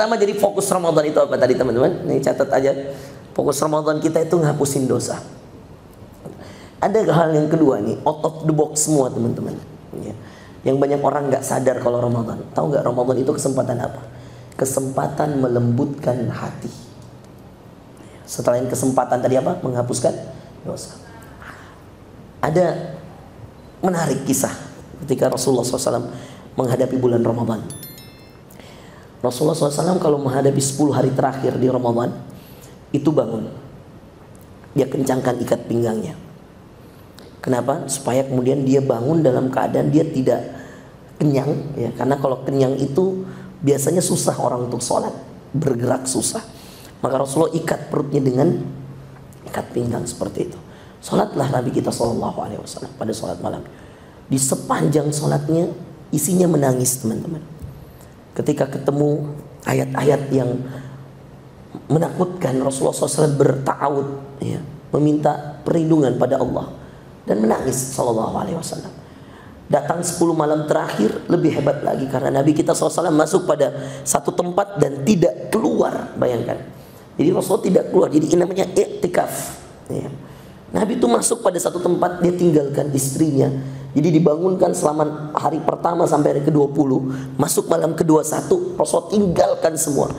pertama, jadi fokus Ramadan itu apa tadi teman-teman? Nih catat aja. Fokus Ramadan kita itu ngapusin dosa. Ada hal yang kedua nih, out of the box semua teman-teman. Ya. Yang banyak orang nggak sadar kalau Ramadan. Tahu nggak Ramadan itu kesempatan apa? Kesempatan melembutkan hati. Setelah yang kesempatan tadi apa? Menghapuskan dosa. Ada menarik kisah ketika Rasulullah SAW menghadapi bulan Ramadan. Rasulullah SAW kalau menghadapi 10 hari terakhir di Ramadan, itu bangun. Dia kencangkan ikat pinggangnya. Kenapa? Supaya kemudian dia bangun dalam keadaan dia tidak kenyang. Ya, karena kalau kenyang itu biasanya susah orang untuk sholat. Bergerak susah. Maka Rasulullah ikat perutnya dengan ikat pinggang seperti itu. Sholatlah Nabi kita SAW pada sholat malam. Di sepanjang sholatnya isinya menangis teman-teman. Ketika ketemu ayat-ayat yang menakutkan, Rasulullah SAW berta'awud, ya, meminta perlindungan pada Allah dan menangis SAW. Datang 10 malam terakhir lebih hebat lagi karena Nabi kita SAW masuk pada satu tempat dan tidak keluar. Bayangkan, jadi Rasulullah tidak keluar, jadi ini namanya i'tikaf, ya. Nabi itu masuk pada satu tempat, dia tinggalkan istrinya. Jadi dibangunkan selama hari pertama sampai hari ke-20, masuk malam ke-21, Rasulullah tinggalkan semua.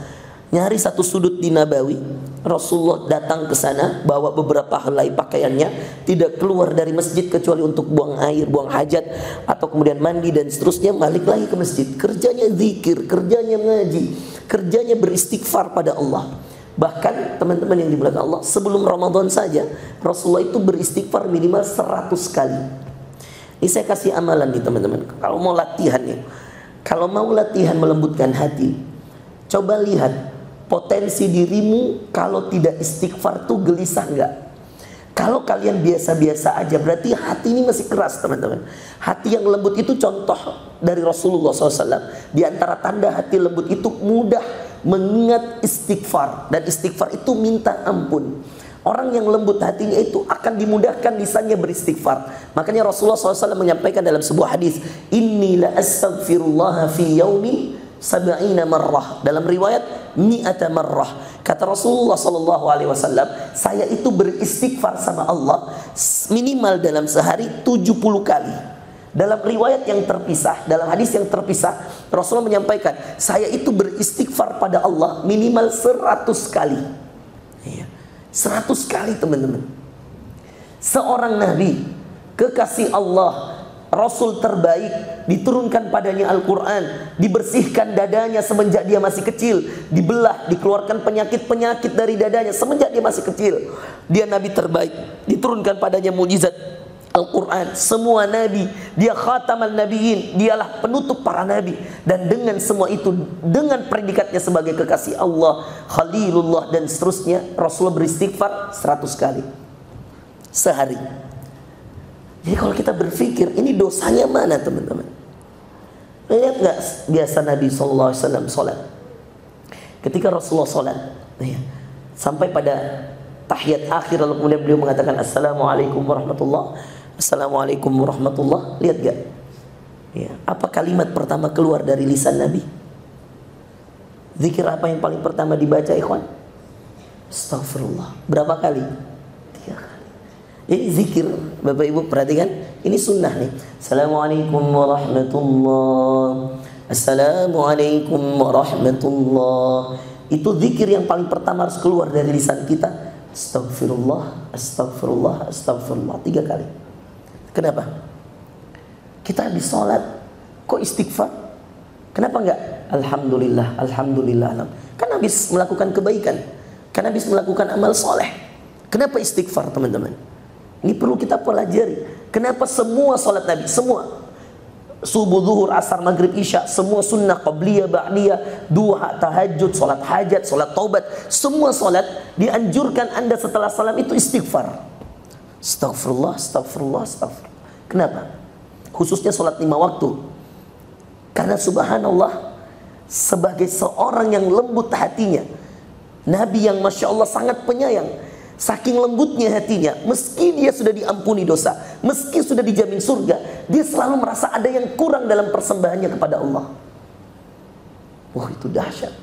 Nyari satu sudut di Nabawi, Rasulullah datang ke sana, bawa beberapa helai pakaiannya, tidak keluar dari masjid kecuali untuk buang air, buang hajat, atau kemudian mandi dan seterusnya, balik lagi ke masjid. Kerjanya zikir, kerjanya ngaji, kerjanya beristighfar pada Allah. Bahkan teman-teman yang dimuliakan Allah, sebelum Ramadan saja Rasulullah itu beristighfar minimal 100 kali. Ini saya kasih amalan nih teman-teman. Kalau mau latihan nih, kalau mau latihan melembutkan hati, coba lihat potensi dirimu kalau tidak istighfar tuh gelisah enggak? Kalau kalian biasa-biasa aja, berarti hati ini masih keras teman-teman. Hati yang lembut itu contoh dari Rasulullah SAW. Di antara tanda hati lembut itu mudah mengingat istighfar. Dan istighfar itu minta ampun. Orang yang lembut hatinya itu akan dimudahkan lisannya beristighfar. Makanya Rasulullah SAW menyampaikan dalam sebuah hadis, Inni la astaghfirullah fi yaumi sab'ina marrah. Dalam riwayat mi'ata marrah. Kata Rasulullah SAW, saya itu beristighfar sama Allah minimal dalam sehari 70 kali. Dalam riwayat yang terpisah, dalam hadis yang terpisah, Rasulullah menyampaikan, saya itu beristighfar pada Allah minimal 100 kali. 100 kali teman-teman. Seorang Nabi, kekasih Allah, Rasul terbaik, diturunkan padanya Al-Quran, dibersihkan dadanya semenjak dia masih kecil, dibelah, dikeluarkan penyakit-penyakit dari dadanya semenjak dia masih kecil. Dia Nabi terbaik, diturunkan padanya mujizat Al-Quran, semua Nabi, dia khatamal nabiin, dialah penutup para Nabi. Dan dengan semua itu, dengan predikatnya sebagai kekasih Allah, Khalilullah dan seterusnya, Rasulullah beristighfar 100 kali sehari. Jadi kalau kita berpikir, ini dosanya mana teman-teman? Lihat gak biasa Nabi SAW sholat? Ketika Rasulullah sholat, sampai pada tahiyat akhir, lalu kemudian beliau mengatakan Assalamualaikum warahmatullah, Assalamualaikum warahmatullah. Lihat gak? Apa kalimat pertama keluar dari lisan Nabi? Zikir apa yang paling pertama dibaca ikhwan? Astaghfirullah. Berapa kali? 3 kali. Ini zikir, Bapak Ibu perhatikan, ini sunnah nih. Assalamualaikum warahmatullah, Assalamualaikum warahmatullah. Itu zikir yang paling pertama harus keluar dari lisan kita. Astaghfirullah, astaghfirullah, astaghfirullah 3 kali. Kenapa? Kita habis sholat kok istighfar? Kenapa enggak? Alhamdulillah, alhamdulillah. Kan habis melakukan kebaikan, kan habis melakukan amal soleh. Kenapa istighfar teman-teman? Ini perlu kita pelajari. Kenapa semua sholat Nabi, semua subuh, zuhur, asar, maghrib, isya, semua sunnah, qabliyah, ba'diyah, duha, tahajud, sholat hajat, sholat taubat, semua sholat dianjurkan Anda setelah salam itu istighfar. Astaghfirullah, astaghfirullah, astaghfirullah. Kenapa? Khususnya sholat 5 waktu. Karena subhanallah, sebagai seorang yang lembut hatinya, Nabi yang Masya Allah sangat penyayang, saking lembutnya hatinya, meski dia sudah diampuni dosa, meski sudah dijamin surga, dia selalu merasa ada yang kurang dalam persembahannya kepada Allah. Wah, itu dahsyat.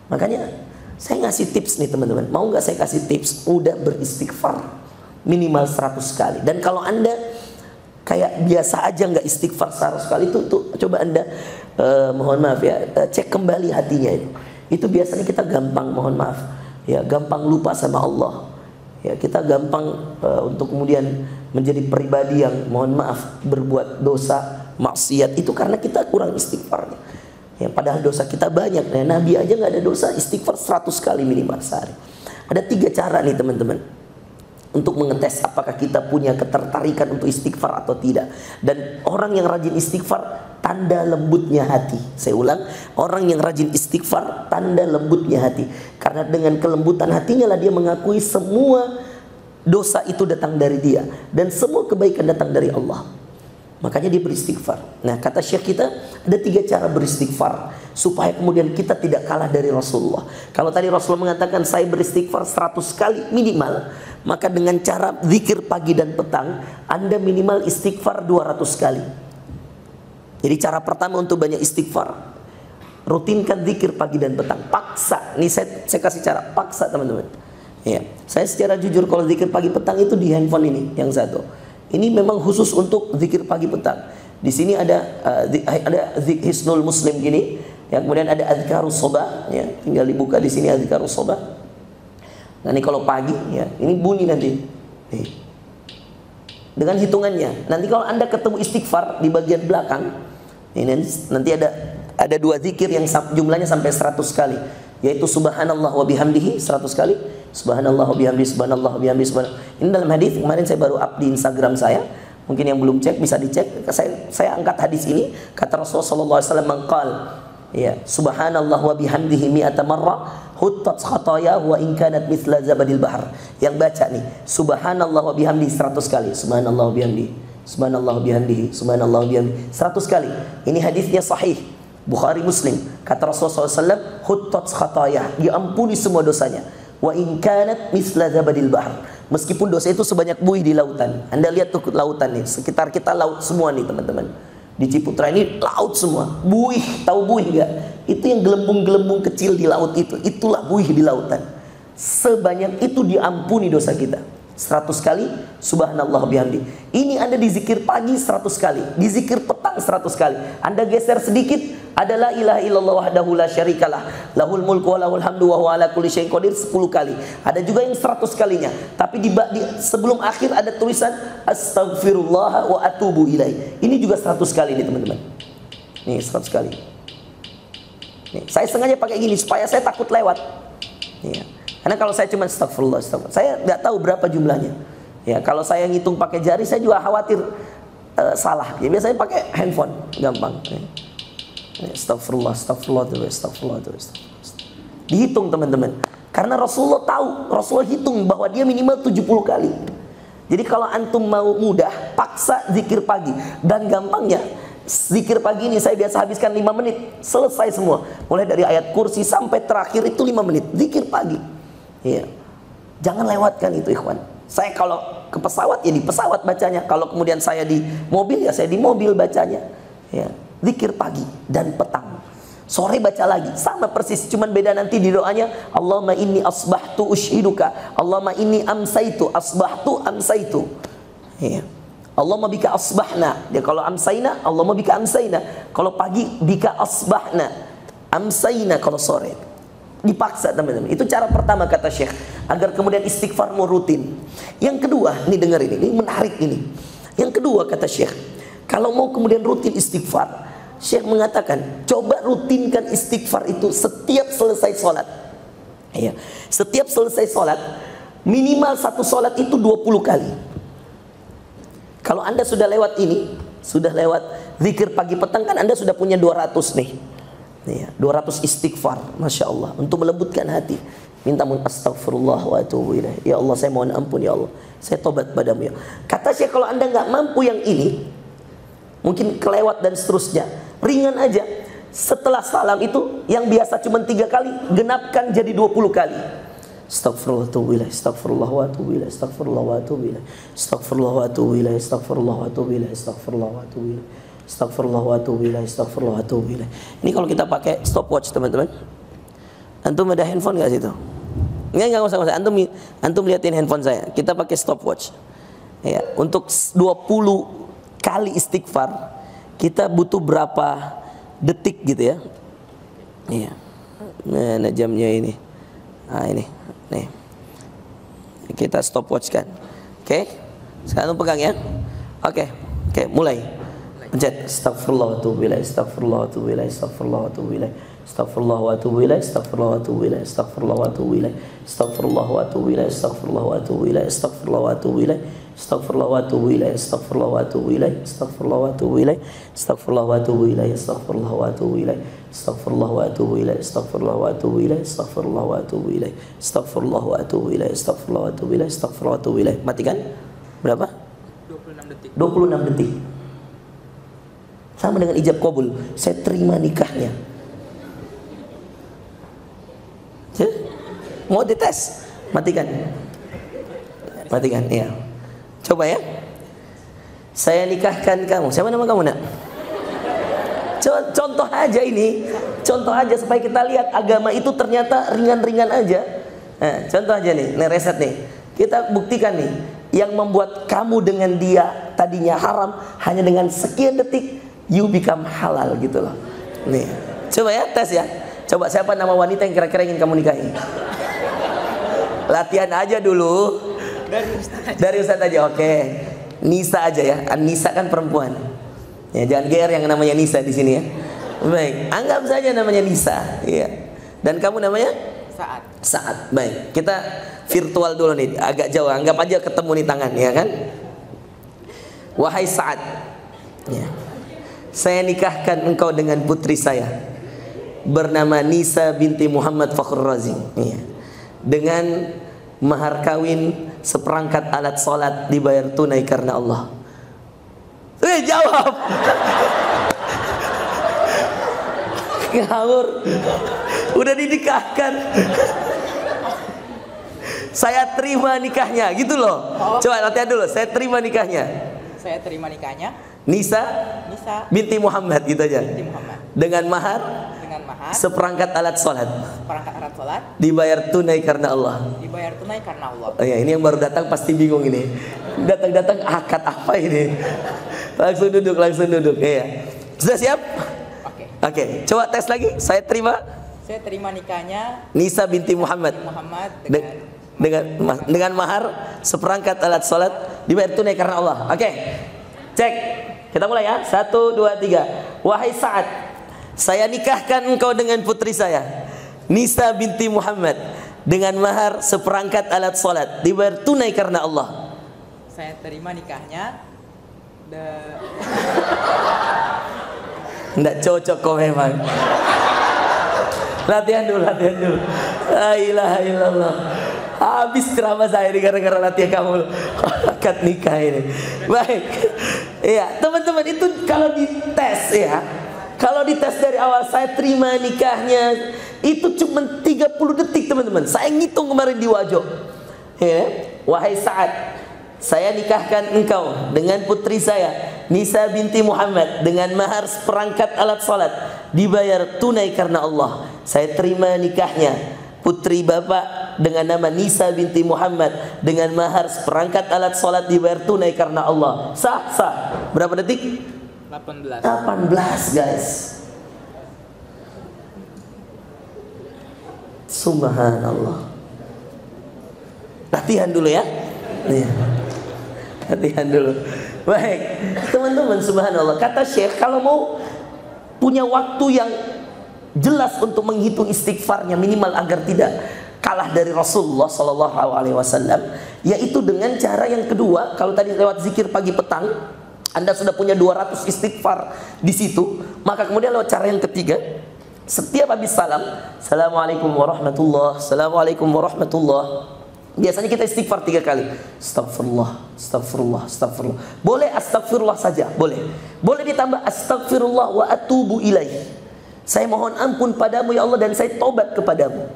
Makanya saya ngasih tips nih teman-teman. Mau nggak saya kasih tips? Udah beristighfar minimal 100 kali. Dan kalau Anda kayak biasa aja nggak istighfar 100 kali, itu coba Anda mohon maaf ya, cek kembali hatinya itu. Itu biasanya kita gampang, mohon maaf ya, gampang lupa sama Allah. Ya, kita gampang untuk kemudian menjadi pribadi yang mohon maaf berbuat dosa, maksiat, itu karena kita kurang istighfarnya. Ya, padahal dosa kita banyak. Nah, Nabi aja nggak ada dosa, istighfar 100 kali minimal sehari. Ada 3 cara nih teman-teman untuk mengetes apakah kita punya ketertarikan untuk istighfar atau tidak. Dan orang yang rajin istighfar, tanda lembutnya hati. Saya ulang, orang yang rajin istighfar, tanda lembutnya hati. Karena dengan kelembutan hatinya lah dia mengakui semua dosa itu datang dari dia, dan semua kebaikan datang dari Allah. Makanya dia beristighfar. Nah, kata Syekh kita ada 3 cara beristighfar supaya kemudian kita tidak kalah dari Rasulullah. Kalau tadi Rasulullah mengatakan saya beristighfar 100 kali minimal, maka dengan cara zikir pagi dan petang Anda minimal istighfar 200 kali. Jadi cara pertama untuk banyak istighfar, rutinkan zikir pagi dan petang. Paksa. Ini saya kasih cara paksa teman-teman. Ya, saya secara jujur kalau zikir pagi petang itu di handphone ini yang satu. Ini memang khusus untuk zikir pagi petang. Di sini ada Hisnul Muslim gini, ya, kemudian ada Adzkarus Shobah, ya, tinggal dibuka di sini Adzkarus Shobah. Nah, ini kalau pagi, ya, ini bunyi nanti. Nih. Dengan hitungannya. Nanti kalau Anda ketemu istighfar di bagian belakang, ini nanti ada 2 zikir yang jumlahnya sampai 100 kali, yaitu subhanallah wa bihamdihi 100 kali. Subhanallah wa bihamdihi, subhanallah wa bihamdihi, subhanallah. Ini dalam hadis, kemarin saya baru up di Instagram saya. Mungkin yang belum cek bisa dicek. Saya angkat hadis ini, kata Rasulullah SAW mengqal, ya, subhanallah wa bihamdihi mi'ata marrah huttat khataya wa in kanat mithla zabadil bahr. Yang baca nih, subhanallah wa bihamdihi 100 kali. Subhanallah wa bihamdihi, subhanallah wa bihamdihi, subhanallah wa bihamdihi 100 kali. Ini hadisnya sahih, Bukhari Muslim. Kata Rasulullah SAW, huttat khataya, diampuni semua dosanya. Wa in kanat misla zabadil bahr, meskipun dosa itu sebanyak buih di lautan. Anda lihat tuh lautan nih, sekitar kita laut semua nih teman-teman. Di Ciputra ini laut semua, buih. Tahu buih enggak? Itu yang gelembung-gelembung kecil di laut itu, itulah buih di lautan. Sebanyak itu diampuni dosa kita. 100 kali subhanallah bihamdi. Ini Anda dizikir pagi 100 kali, dizikir petang 100 kali. Anda geser sedikit, ada la ilaha illallah wahdahu la syarikalah, lahul mulku wa lahul hamdu wa huwa ala kulli syai'in qadir 10 kali. Ada juga yang 100 kalinya. Tapi di sebelum akhir ada tulisan astaghfirullah wa atubu ilaih. Ini juga 100 kali nih teman-teman. Nih 100 kali. Nih, saya sengaja pakai gini supaya saya takut lewat. Nih, karena kalau saya cuma astagfirullah, saya nggak tahu berapa jumlahnya. Ya, kalau saya ngitung pakai jari, saya juga khawatir salah. Ya, biasanya pakai handphone, gampang. Ya. Astagfirullah, astagfirullah, astagfirullah, astagfirullah. Dihitung teman-teman. Karena Rasulullah tahu, Rasulullah hitung bahwa dia minimal 70 kali. Jadi kalau antum mau mudah, paksa zikir pagi. Dan gampangnya, zikir pagi ini saya biasa habiskan 5 menit, selesai semua. Mulai dari ayat kursi sampai terakhir itu 5 menit, zikir pagi. Iya. Jangan lewatkan itu ikhwan. Saya kalau ke pesawat ya di pesawat bacanya. Kalau kemudian saya di mobil ya saya di mobil bacanya. Ya. Zikir pagi dan petang. Sore baca lagi, sama persis, cuman beda nanti di doanya. Allahumma inni asbahtu ushiduka, Allahumma inni amsaitu asbahtu amsaitu. Ya. Allahumma bika asbahna. Dia kalau amsaina, Allahumma bika amsaina. Kalau pagi bika asbahna, amsaina kalau sore. Dipaksa teman-teman. Itu cara pertama kata Syekh, agar kemudian istighfarmu rutin. Yang kedua, ini dengar ini menarik ini. Yang kedua kata Syekh, kalau mau kemudian rutin istighfar, Syekh mengatakan, coba rutinkan istighfar itu setiap selesai sholat. Ya, setiap selesai sholat, minimal satu sholat itu 20 kali. Kalau Anda sudah lewat ini, sudah lewat zikir pagi petang, kan Anda sudah punya 200 nih. Ya, 200 istighfar, Masya Allah, untuk melembutkan hati. Minta astagfirullah wa atubu ilaih. Ya Allah, saya mohon ampun ya Allah, saya tobat padamu ya. Kata Syekh, kalau Anda nggak mampu yang ini, mungkin kelewat dan seterusnya, ringan aja. Setelah salam itu, yang biasa cuma 3 kali, genapkan jadi 20 kali. Astagfirullah wa atubu ilaih, astagfirullah wa atubu ilaih, astagfirullah wa atubu ilaih, astagfirullah wa atubu ilaih, astagfirullah wa atubu ilaih, astagfirullah wa atubu ilaih, astagfirullah wa atubu ilaih, astagfirullah wa atubu ilaih. Ini kalau kita pakai stopwatch teman-teman, Antum ada handphone nggak situ? Enggak usah. Antum liatin handphone saya. Kita pakai stopwatch. Ya, untuk 20 kali istighfar kita butuh berapa detik gitu ya? Iya. Nah, jamnya ini. Nah, ini. Nih. Kita stopwatch kan. Oke? Sekarang pegang ya. Oke, mulai. Pencet astagfirullah wa atubu ilaih, astagfirullah wa atubu ilaih, astagfirullah wa atubu ilaih, astagfirullah wa atubu ilaih, astagfirullah wa atubu ilaih, astagfirullah wa atubu ilaih, astagfirullah wa atubu ilaih, astagfirullah wa atubu ilaih, astagfirullah wa atubu ilaih, astagfirullah wa atubu ilaih, astagfirullah wa atubu ilaih, astagfirullah wa atubu ilaih, astagfirullah wa atubu ilaih, astagfirullah wa atubu ilaih, astagfirullah wa atubu ilaih, astagfirullah wa atubu ilaih, astagfirullah wa atubu ilaih, astagfirullah wa atubu ilaih, astagfirullah wa atubu ilaih, astagfirullah wa atubu ilaih. Matikan. Berapa? 26 detik. 26 detik. Sama dengan ijab qabul. Saya terima nikahnya. Mau dites? Matikan. Matikan, iya. Coba ya. Saya nikahkan kamu. Siapa nama kamu, Nak? Contoh aja ini. Contoh aja supaya kita lihat agama itu ternyata ringan-ringan aja. Nah, contoh aja nih, reset nih. Kita buktikan nih, yang membuat kamu dengan dia tadinya haram hanya dengan sekian detik you become halal gitu loh. Nih, coba ya, tes ya. Coba siapa nama wanita yang kira-kira ingin kamu nikahi? Latihan aja dulu. Dari Ustaz aja, oke. Nisa aja ya. Nisa kan perempuan. Ya, jangan GR yang namanya Nisa di sini ya. Baik, anggap saja namanya Nisa. Iya. Dan kamu namanya? Saat. Baik, kita virtual dulu nih, agak jauh. Anggap aja ketemu nih tangan, ya kan? Wahai Saat. Ya. Saya nikahkan engkau dengan putri saya bernama Nisa binti Muhammad Fakhrur Razi. Iya. Dengan mahar kawin seperangkat alat sholat dibayar tunai karena Allah. Jawab. Ngawur. Udah dinikahkan. Saya terima nikahnya, gitu loh. Coba latihan dulu. Saya terima nikahnya. Saya terima nikahnya. Nisa binti Muhammad, gitu aja. Dengan mahar seperangkat alat sholat dibayar tunai karena Allah. Oh ya, ini yang baru datang pasti bingung ini. Datang akad apa ini? Langsung duduk. Iya. Sudah siap? Oke. Coba tes lagi. Saya terima nikahnya Nisa binti Muhammad dengan mahar seperangkat alat sholat dibayar tunai karena Allah. Oke. Cek. Kita mulai ya. 1, 2, 3. Wahai Sa'ad, saya nikahkan engkau dengan putri saya Nisa binti Muhammad dengan mahar seperangkat alat sholat dibayar tunai karena Allah. Saya terima nikahnya. Nggak cocok kok memang. Latihan dulu. La ilaha illallah. Habis ceramah saya ini gara-gara latihan kamu akad nikah ini. Baik. Iya, teman-teman, itu kalau dites ya. Kalau dites dari awal saya terima nikahnya, itu cuma 30 detik, teman-teman. Saya ngitung kemarin di Wajo. Ya, wahai Sa'ad, saya nikahkan engkau dengan putri saya Nisa binti Muhammad dengan mahar seperangkat alat salat dibayar tunai karena Allah. Saya terima nikahnya putri bapak dengan nama Nisa binti Muhammad dengan mahar seperangkat alat salat dibayar tunai karena Allah. Sah. Berapa detik? 18 guys. Subhanallah. Latihan dulu ya. Latihan dulu. Baik, teman-teman, subhanallah. Kata Syekh, kalau mau punya waktu yang jelas untuk menghitung istighfarnya minimal agar tidak kalah dari Rasulullah SAW, yaitu dengan cara yang kedua. Kalau tadi lewat zikir pagi petang, Anda sudah punya 200 istighfar di situ, maka kemudian lewat cara yang ketiga, setiap habis salam, Assalamualaikum warahmatullah, Assalamualaikum warahmatullah. Biasanya kita istighfar 3 kali. Astagfirullah. Boleh astagfirullah saja, boleh. Boleh ditambah astagfirullah wa atubu ilaih. Saya mohon ampun padamu ya Allah dan saya tobat kepadamu.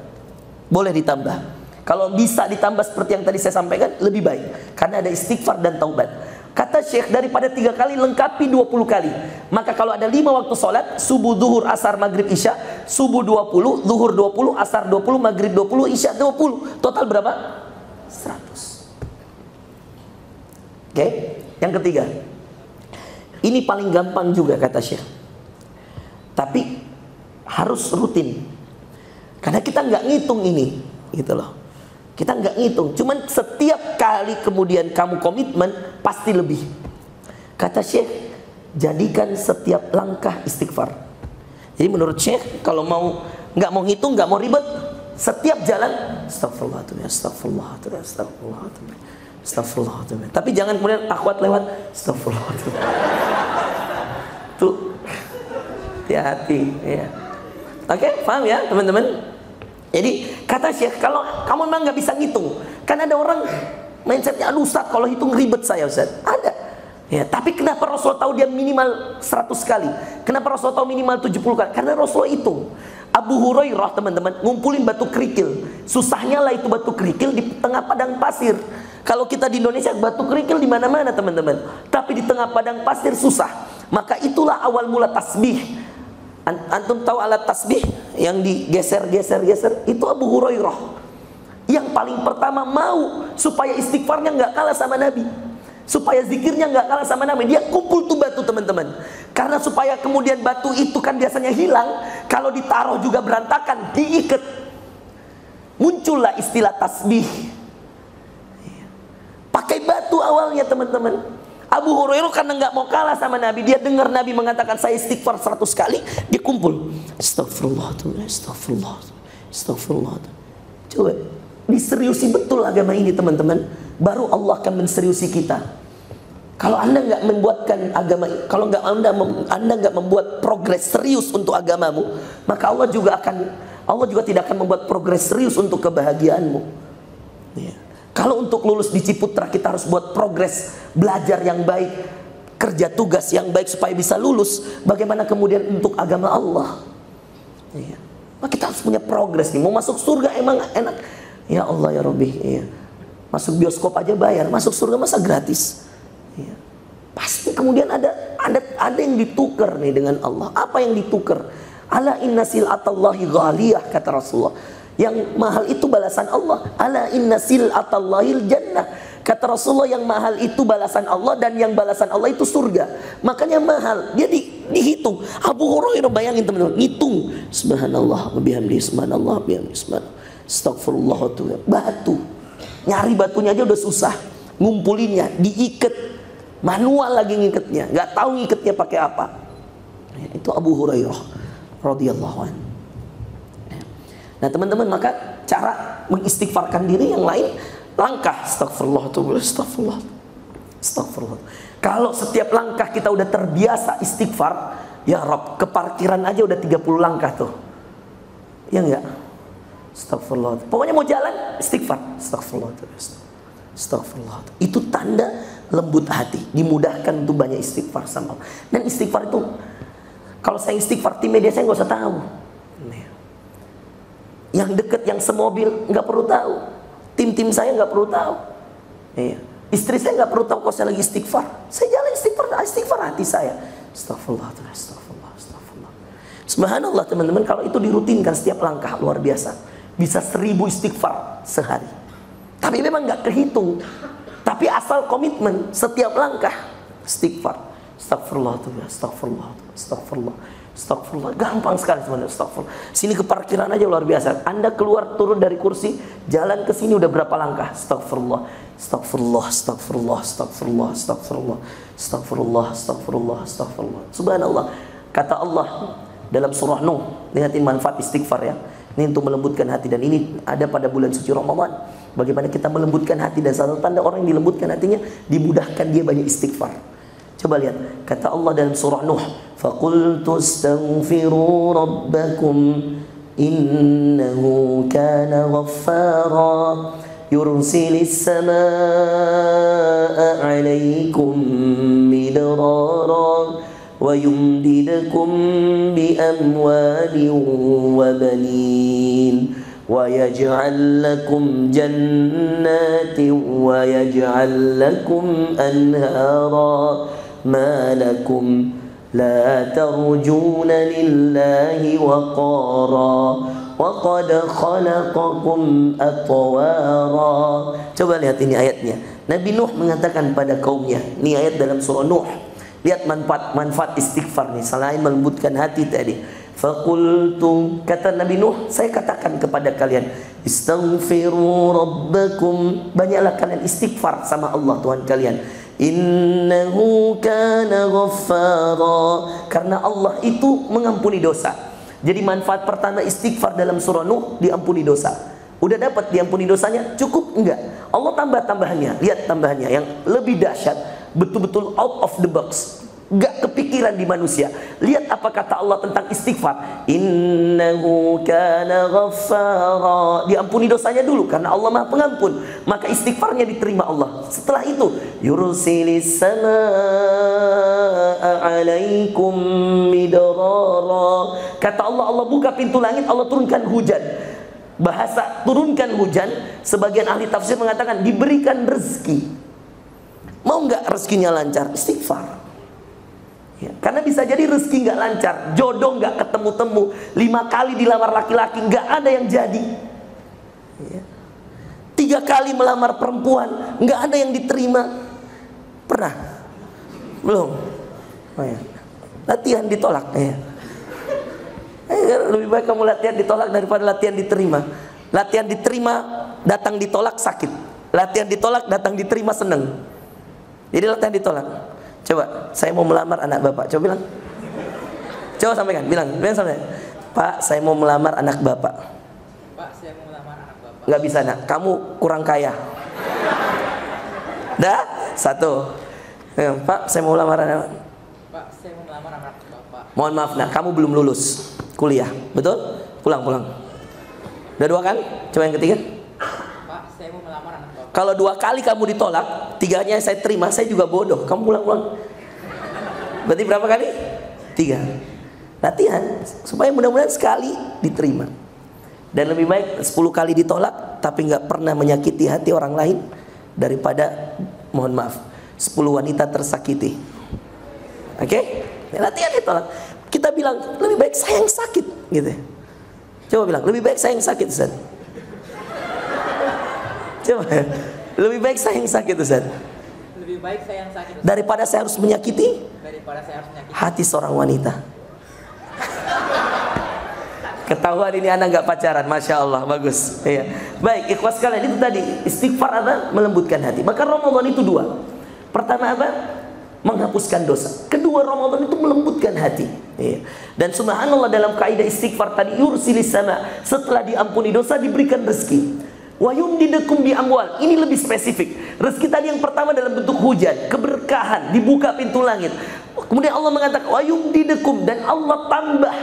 Boleh ditambah. Kalau bisa ditambah seperti yang tadi saya sampaikan lebih baik, karena ada istighfar dan taubat. Kata kata Syekh, daripada 3 kali lengkapi 20 kali. Maka kalau ada 5 waktu sholat, subuh, duhur, asar, maghrib, isya, subuh 20, duhur 20, asar 20, maghrib 20, isya 20. Total berapa? 100. Oke, yang ketiga. Ini paling gampang juga kata Syekh. Tapi harus rutin. Karena kita nggak ngitung ini, gitu loh. Kita nggak ngitung, cuman setiap kali kemudian kamu komitmen pasti lebih. Kata Syekh, jadikan setiap langkah istighfar. Jadi menurut Syekh, kalau nggak mau ngitung, nggak mau ribet, setiap jalan astagfirullahaladzim, astagfirullahaladzim, astagfirullahaladzim, astagfirullahaladzim. Tapi jangan kemudian akhwat lewat astagfirullahaladzim. Tuh, hati-hati. Ya. Oke, paham ya teman-teman? Jadi kata Syekh, kalau kamu memang nggak bisa ngitung, kan ada orang mindsetnya, aduh Ustaz kalau hitung ribet saya Ustaz. Ada. Ya, tapi kenapa Rasulullah tahu dia minimal 100 kali? Kenapa Rasulullah tahu minimal 70 kali? Karena Rasulullah hitung. Abu Hurairah teman-teman ngumpulin batu kerikil. Susahnya lah itu batu kerikil di tengah padang pasir. Kalau kita di Indonesia batu kerikil di mana-mana teman-teman. Tapi di tengah padang pasir susah. Maka itulah awal mula tasbih. Antum tahu alat tasbih yang digeser-geser-geser? Itu Abu Hurairah yang paling pertama mau supaya istighfarnya nggak kalah sama Nabi, supaya zikirnya nggak kalah sama Nabi. Dia kumpul tuh batu teman-teman, karena supaya kemudian batu itu kan biasanya hilang, kalau ditaruh juga berantakan, diikat. Muncullah istilah tasbih. Pakai batu awalnya teman-teman. Abu Hurairah karena nggak mau kalah sama Nabi, dia dengar Nabi mengatakan saya istighfar 100 kali, dia kumpul. Astagfirullahaladzim, astagfirullahaladzim, astagfirullahaladzim. Coba diseriusi betul agama ini teman-teman, baru Allah akan menseriusi kita. Kalau Anda nggak membuatkan agama, kalau Anda nggak membuat progres serius untuk agamamu, maka Allah juga tidak akan membuat progres serius untuk kebahagiaanmu. Ya. Kalau untuk lulus di Ciputra kita harus buat progres, belajar yang baik, kerja tugas yang baik supaya bisa lulus. Bagaimana kemudian untuk agama Allah? Ya. Nah, kita harus punya progres nih. Mau masuk surga emang enak? Ya Allah ya Rabbi. Ya. Masuk bioskop aja bayar, masuk surga masa gratis? Ya. Pasti kemudian ada yang ditukar nih dengan Allah. Apa yang ditukar? Ala inna sil'atallahi ghaliyah kata Rasulullah. Yang mahal itu balasan Allah. Ala inna sil'atallahil jannah. Kata Rasulullah, yang mahal itu balasan Allah, dan yang balasan Allah itu surga. Makanya mahal. Dia dihitung. Abu Hurairah bayangin teman-teman, ngitung. Subhanallah wa bihamdihi, subhanallah wa bihamdihi, subhanallah. Astagfirullah. Batu. Nyari batunya aja udah susah. Ngumpulinnya, diikat. Manual lagi ngikatnya. Gak tahu ngikatnya pakai apa. Ya, itu Abu Hurairah radhiyallahu anhu. Nah teman-teman, maka cara mengistighfarkan diri yang lain, langkah astagfirullah, astagfirullah, astagfirullah. Kalau setiap langkah kita udah terbiasa istighfar, ya Rob, ke parkiran aja udah 30 langkah tuh. Ya enggak? Astagfirullah. Pokoknya mau jalan, istighfar. Astagfirullah, astagfirullah. Itu tanda lembut hati, dimudahkan untuk banyak istighfar sama Allah. Dan istighfar itu, kalau saya istighfar, tim media saya nggak usah tahu. Yang deket, yang semobil nggak perlu tahu. Tim saya nggak perlu tahu. Iya. Istri saya nggak perlu tahu kalau saya lagi istighfar. Saya jalan istighfar hati saya. Astagfirullah, astagfirullah, astagfirullah. Subhanallah teman-teman, kalau itu dirutinkan setiap langkah luar biasa. Bisa 1000 istighfar sehari. Tapi memang nggak kehitung. Tapi asal komitmen setiap langkah istighfar. Astagfirullah, astagfirullah, astagfirullah. Astagfirullah, gampang sekali sebenarnya. Astagfirullah. Sini ke parkiran aja luar biasa. Anda keluar turun dari kursi, jalan ke sini udah berapa langkah? Astagfirullah, astagfirullah, astagfirullah, astagfirullah, astagfirullah, astagfirullah, astagfirullah, astagfirullah. Subhanallah. Kata Allah dalam surah Nuh, lihatin manfaat istighfar ya. Ini untuk melembutkan hati, dan ini ada pada bulan suci Ramadan. Bagaimana kita melembutkan hati, dan satu tanda orang yang dilembutkan hatinya, dimudahkan dia banyak istighfar. Coba lihat, kata Allah dalam surah Nuh, فَقُلْتُ اسْتَغْفِرُوا رَبَّكُمْ إِنَّهُ كَانَ غَفَّارًا يُرْسِلِ السَّمَاءَ عَلَيْكُمْ مِدْرَارًا وَيُمْدِدْكُمْ بِأَمْوَالٍ وَبَنِينَ wa yaj'al lakum jannatin wa yaj'al lakum anhara ma lakum la tarjuna lillahi waqara wa qad khalaqakum atwara. Coba lihat ini ayatnya. Nabi Nuh mengatakan pada kaumnya, ini ayat dalam surah Nuh. Lihat manfaat istighfar nih, selain melembutkan hati tadi. Faqultu, kata Nabi Nuh, saya katakan kepada kalian, istaghfiru rabbakum, banyaklah kalian istighfar sama Allah Tuhan kalian. Innahu kana ghaffara, karena Allah itu mengampuni dosa. Jadi manfaat pertama istighfar dalam surah Nuh, diampuni dosa. Udah dapat diampuni dosanya? Cukup? Enggak. Allah tambah tambahannya. Lihat tambahannya yang lebih dahsyat, betul-betul out of the box. Gak kepikiran di manusia. Lihat apa kata Allah tentang istighfar. Innahu kana ghaffara. Diampuni dosanya dulu karena Allah Maha Pengampun. Maka istighfarnya diterima Allah. Setelah itu, yursilis samaa 'alaikum midrara. Kata Allah, Allah buka pintu langit, Allah turunkan hujan. Bahasa turunkan hujan, sebagian ahli tafsir mengatakan diberikan rezeki. Mau nggak rezekinya lancar? Istighfar. Ya, karena bisa jadi rezeki nggak lancar, jodoh nggak ketemu-temu, 5 kali dilamar laki-laki nggak ada yang jadi, ya. 3 kali melamar perempuan nggak ada yang diterima. Pernah? Belum? Oh, ya. Latihan ditolak, ya. Lebih baik kamu latihan ditolak daripada latihan diterima. Latihan diterima datang ditolak sakit, latihan ditolak datang diterima seneng. Jadi latihan ditolak. Coba, saya mau melamar anak bapak. Coba bilang. Coba sampaikan, bilang sampai. Pak, saya mau melamar anak bapak. Pak, saya mau melamar anak bapak. Nggak bisa nak, kamu kurang kaya. Dah, 1. Pak, saya mau melamar anak. Pak, saya mau melamar anak bapak. Mohon maaf nak, kamu belum lulus kuliah, betul? Pulang. Udah 2 kan? Coba yang ketiga. Pak, saya mau melamar anak bapak. Kalau 2 kali kamu ditolak, 3-nya saya terima, saya juga bodoh. Kamu pulang. Berarti berapa kali? 3. Latihan supaya mudah-mudahan sekali diterima. Dan lebih baik 10 kali ditolak tapi nggak pernah menyakiti hati orang lain daripada, mohon maaf, 10 wanita tersakiti. Oke? Latihan ditolak. Kita bilang lebih baik saya yang sakit, gitu. Coba bilang lebih baik saya yang sakit, Ustaz. Coba, lebih baik saya yang sakit, Ustaz. Lebih baik saya yang sakit, Ustaz, daripada saya harus menyakiti hati seorang wanita. Ketahuan ini anak nggak pacaran, masya Allah, bagus. Iya. Baik, ikhwas kalian, itu tadi istighfar apa? Melembutkan hati. Maka Ramadan itu 2. Pertama apa? Menghapuskan dosa. Kedua, Ramadan itu melembutkan hati. Iya. Dan subhanallah dalam kaidah istighfar tadi, yursilis sama, setelah diampuni dosa diberikan rezeki. Wa yumdidukum bi amwal. Ini lebih spesifik. Rezeki tadi yang pertama dalam bentuk hujan, keberkahan, dibuka pintu langit. Kemudian Allah mengatakan wa yumdidukum, dan Allah tambah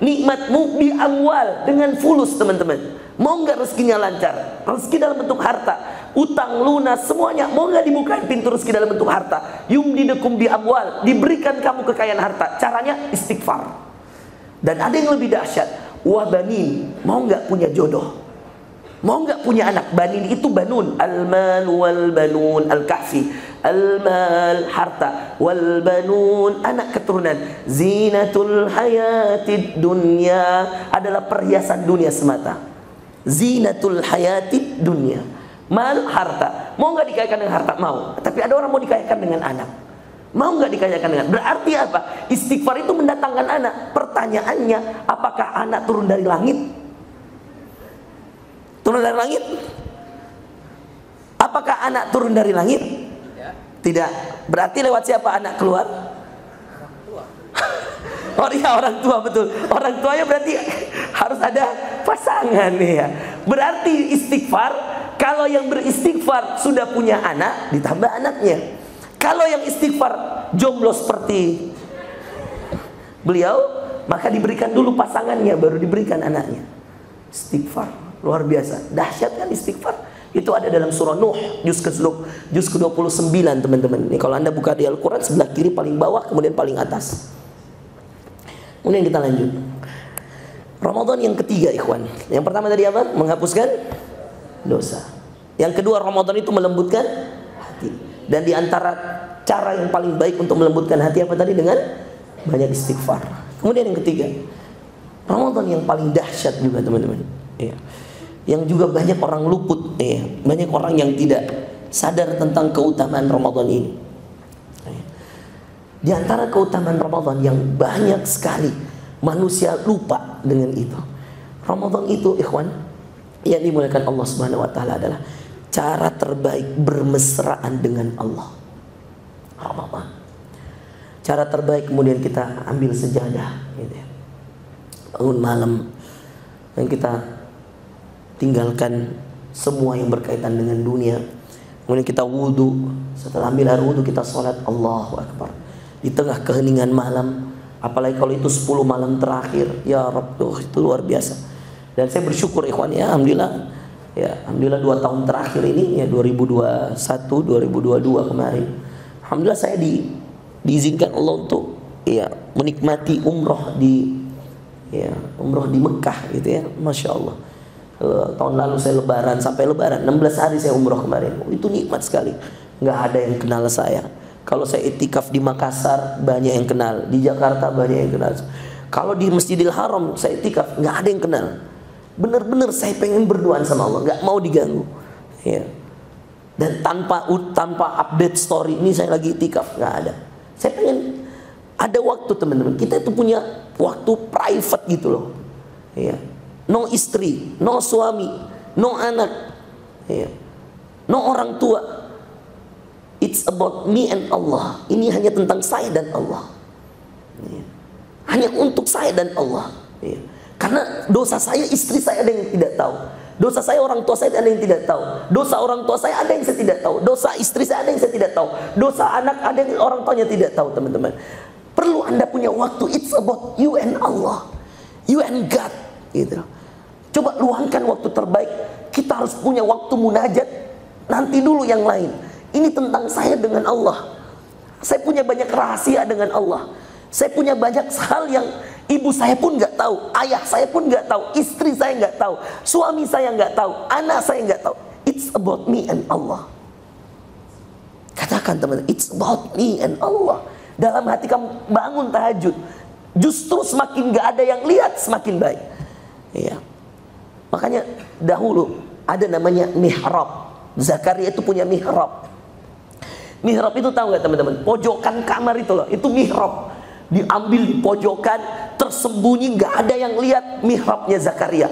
nikmatmu bi amwal, dengan fulus, teman-teman. Mau nggak rezekinya lancar? Rezeki dalam bentuk harta, utang lunas, semuanya. Mau nggak dibukain pintu rezeki dalam bentuk harta? Yumdidukum bi amwal, diberikan kamu kekayaan harta. Caranya istighfar. Dan ada yang lebih dahsyat, wa banin. Mau nggak punya jodoh? Mau nggak punya anak? Banin itu banun, al-mal wal banun, al-kahfi. Al-mal harta, wal banun anak keturunan. Zinatul hayatid dunya, adalah perhiasan dunia semata. Zinatul hayatid dunya. Mal harta. Mau nggak dikayakan dengan harta? Mau. Tapi ada orang mau dikayakan dengan anak. Mau nggak dikayakan dengan? Berarti apa? Istighfar itu mendatangkan anak. Pertanyaannya, apakah anak turun dari langit? Turun dari langit? Apakah anak turun dari langit? Tidak. Berarti lewat siapa anak keluar? Orang tua. Oh iya, orang tua, betul. Orang tuanya berarti harus ada pasangan ya. Berarti istighfar, kalau yang beristighfar sudah punya anak, ditambah anaknya. Kalau yang istighfar jomblo seperti beliau, maka diberikan dulu pasangannya, baru diberikan anaknya. Istighfar luar biasa, dahsyat kan istighfar. Itu ada dalam surah Nuh, juz ke-29, teman-teman. Ini kalau Anda buka di Al-Quran, sebelah kiri paling bawah, kemudian paling atas. Kemudian kita lanjut. Ramadan yang ketiga, ikhwan. Yang pertama tadi apa? Menghapuskan dosa. Yang kedua, Ramadan itu melembutkan hati. Dan di antara cara yang paling baik untuk melembutkan hati apa tadi? Dengan banyak istighfar. Kemudian yang ketiga, Ramadan yang paling dahsyat juga teman-teman. Ya. Yang juga banyak orang luput, ya. Banyak orang yang tidak sadar tentang keutamaan Ramadan ini. Ya. Di antara keutamaan Ramadan yang banyak sekali manusia lupa dengan itu. Ramadan itu, ikhwan, yang dimuliakan Allah Subhanahu wa taala adalah cara terbaik bermesraan dengan Allah. Ramadan. Cara terbaik kemudian kita ambil sejadah gitu ya. Bangun malam dan kita tinggalkan semua yang berkaitan dengan dunia. Kemudian kita wudu. Setelah ambil air wudu kita sholat, Allahu Akbar. Di tengah keheningan malam, apalagi kalau itu 10 malam terakhir, ya Rabb, itu luar biasa. Dan saya bersyukur ikhwan ya, alhamdulillah 2 tahun terakhir ini ya, 2021 2022 kemarin, alhamdulillah saya diizinkan Allah untuk ya menikmati umroh di Mekah gitu ya, masya Allah. Tahun lalu saya lebaran, sampai lebaran 16 hari saya umroh kemarin. Itu nikmat sekali. Nggak ada yang kenal saya. Kalau saya itikaf di Makassar, banyak yang kenal. Di Jakarta banyak yang kenal. Kalau di Masjidil Haram saya itikaf, nggak ada yang kenal. Bener-bener saya pengen berduaan sama Allah, nggak mau diganggu. Ya. Dan tanpa update story, ini saya lagi itikaf, nggak ada. Saya pengen ada waktu teman-teman. Kita itu punya waktu private gitu loh. Ya. No istri, no suami, no anak, ya. No orang tua. It's about me and Allah. Ini hanya tentang saya dan Allah, ya. Hanya untuk saya dan Allah, ya. Karena dosa saya, istri saya ada yang tidak tahu. Dosa saya, orang tua saya ada yang tidak tahu. Dosa orang tua saya ada yang saya tidak tahu. Dosa istri saya ada yang saya tidak tahu. Dosa anak ada yang orang tuanya tidak tahu, teman-teman. Perlu Anda punya waktu. It's about you and Allah, you and God, gitu. Coba luangkan waktu terbaik. Kita harus punya waktu munajat. Nanti dulu yang lain. Ini tentang saya dengan Allah. Saya punya banyak rahasia dengan Allah. Saya punya banyak hal yang ibu saya pun nggak tahu, ayah saya pun nggak tahu, istri saya nggak tahu, suami saya nggak tahu, anak saya nggak tahu. It's about me and Allah. Katakan teman-teman, it's about me and Allah. Dalam hati kamu bangun tahajud, justru semakin nggak ada yang lihat, semakin baik. Iya. Makanya dahulu ada namanya mihrab. Zakaria itu punya mihrab. Mihrab itu tahu nggak teman-teman? Pojokan kamar itu loh, itu mihrab. Diambil di pojokan, tersembunyi, nggak ada yang lihat mihrabnya Zakaria.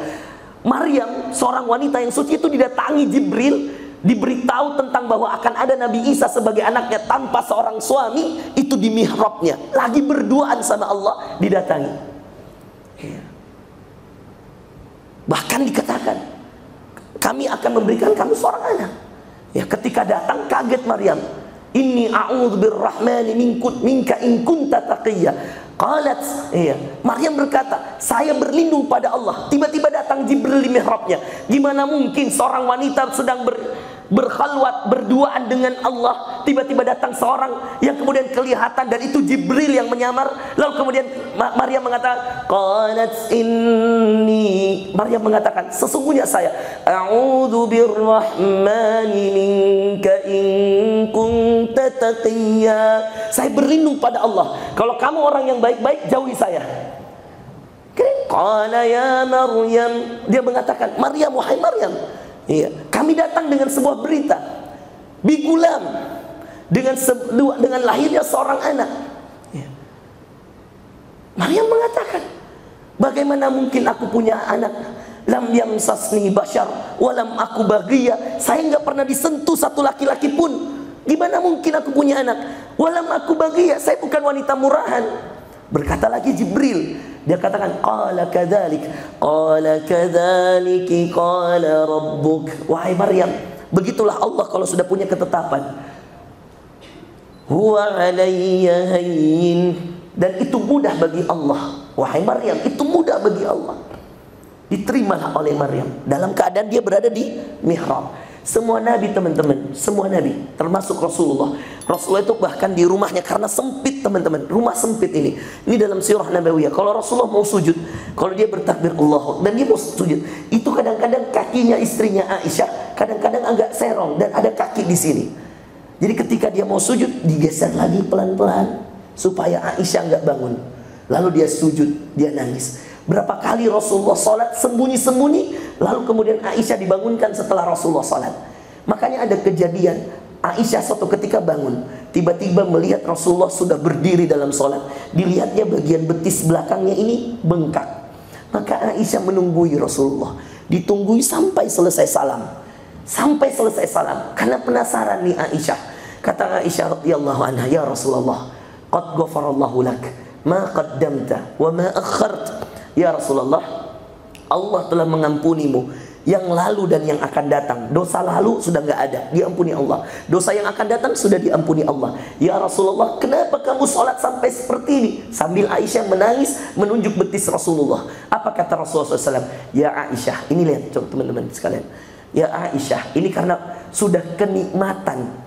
Maryam, seorang wanita yang suci itu didatangi Jibril, diberitahu tentang bahwa akan ada Nabi Isa sebagai anaknya tanpa seorang suami, itu di mihrabnya. Lagi berduaan sama Allah, didatangi. Bahkan dikatakan, kami akan memberikan kamu seorang anak. Ya, ketika datang kaget Maryam. Inni a'udzu birrahmani minka in kunta taqiyya. Qalat, Maryam berkata, saya berlindung pada Allah. Tiba-tiba datang Jibril di mihrabnya. Gimana mungkin seorang wanita sedang berkhalwat, berduaan dengan Allah, tiba-tiba datang seorang yang kemudian kelihatan, dan itu Jibril yang menyamar. Lalu kemudian Maryam mengatakan, qalat inni, Maryam mengatakan, sesungguhnya saya a'udzu birrahmani minka in kunta taqiyya. Saya berlindung pada Allah, kalau kamu orang yang baik-baik, jauhi saya. Qala ya Maryam, dia mengatakan, Maryam, wahai Maryam, iya, kami datang dengan sebuah berita, bigulam, dengan lahirnya seorang anak. Ya. Maryam mengatakan, bagaimana mungkin aku punya anak? Lam yamsasni bashar walam aku baghiyya. Saya nggak pernah disentuh satu laki-laki pun. Gimana mungkin aku punya anak? Walam aku baghiyya. Saya bukan wanita murahan. Berkata lagi Jibril, dia katakan, qala kadzaliki qala rabbuk. Wahai Maryam, begitulah Allah kalau sudah punya ketetapan. Huwa alayya hayyin, dan itu mudah bagi Allah. Wahai Maryam, itu mudah bagi Allah. Diterimalah oleh Maryam dalam keadaan dia berada di mihrab. Semua nabi teman-teman, semua nabi, termasuk Rasulullah. Rasulullah itu bahkan di rumahnya, karena sempit teman-teman, rumah sempit ini. Ini dalam sirah Nabawiyah. Kalau Rasulullah mau sujud, kalau dia bertakbir Allah dan dia mau sujud, itu kadang-kadang kakinya istrinya Aisyah kadang-kadang agak serong dan ada kaki di sini. Jadi ketika dia mau sujud, digeser lagi pelan-pelan supaya Aisyah nggak bangun. Lalu dia sujud, dia nangis. Berapa kali Rasulullah sholat sembunyi-sembunyi, lalu kemudian Aisyah dibangunkan setelah Rasulullah sholat. Makanya ada kejadian, Aisyah suatu ketika bangun, tiba-tiba melihat Rasulullah sudah berdiri dalam sholat. Dilihatnya bagian betis belakangnya ini bengkak. Maka Aisyah menunggui Rasulullah, ditunggui sampai selesai salam. Sampai selesai salam, karena penasaran nih Aisyah. Kata Aisyah radhiyallahu anha, ya Rasulullah, qad ghafarallahu lak ma qaddamta wa ma akhart. Ya Rasulullah, Allah telah mengampunimu yang lalu dan yang akan datang. Dosa lalu sudah nggak ada, diampuni Allah. Dosa yang akan datang sudah diampuni Allah. Ya Rasulullah, kenapa kamu sholat sampai seperti ini? Sambil Aisyah menangis menunjuk betis Rasulullah. Apa kata Rasulullah SAW? Ya Aisyah, ini lihat teman-teman sekalian. Ya Aisyah, ini karena sudah kenikmatan,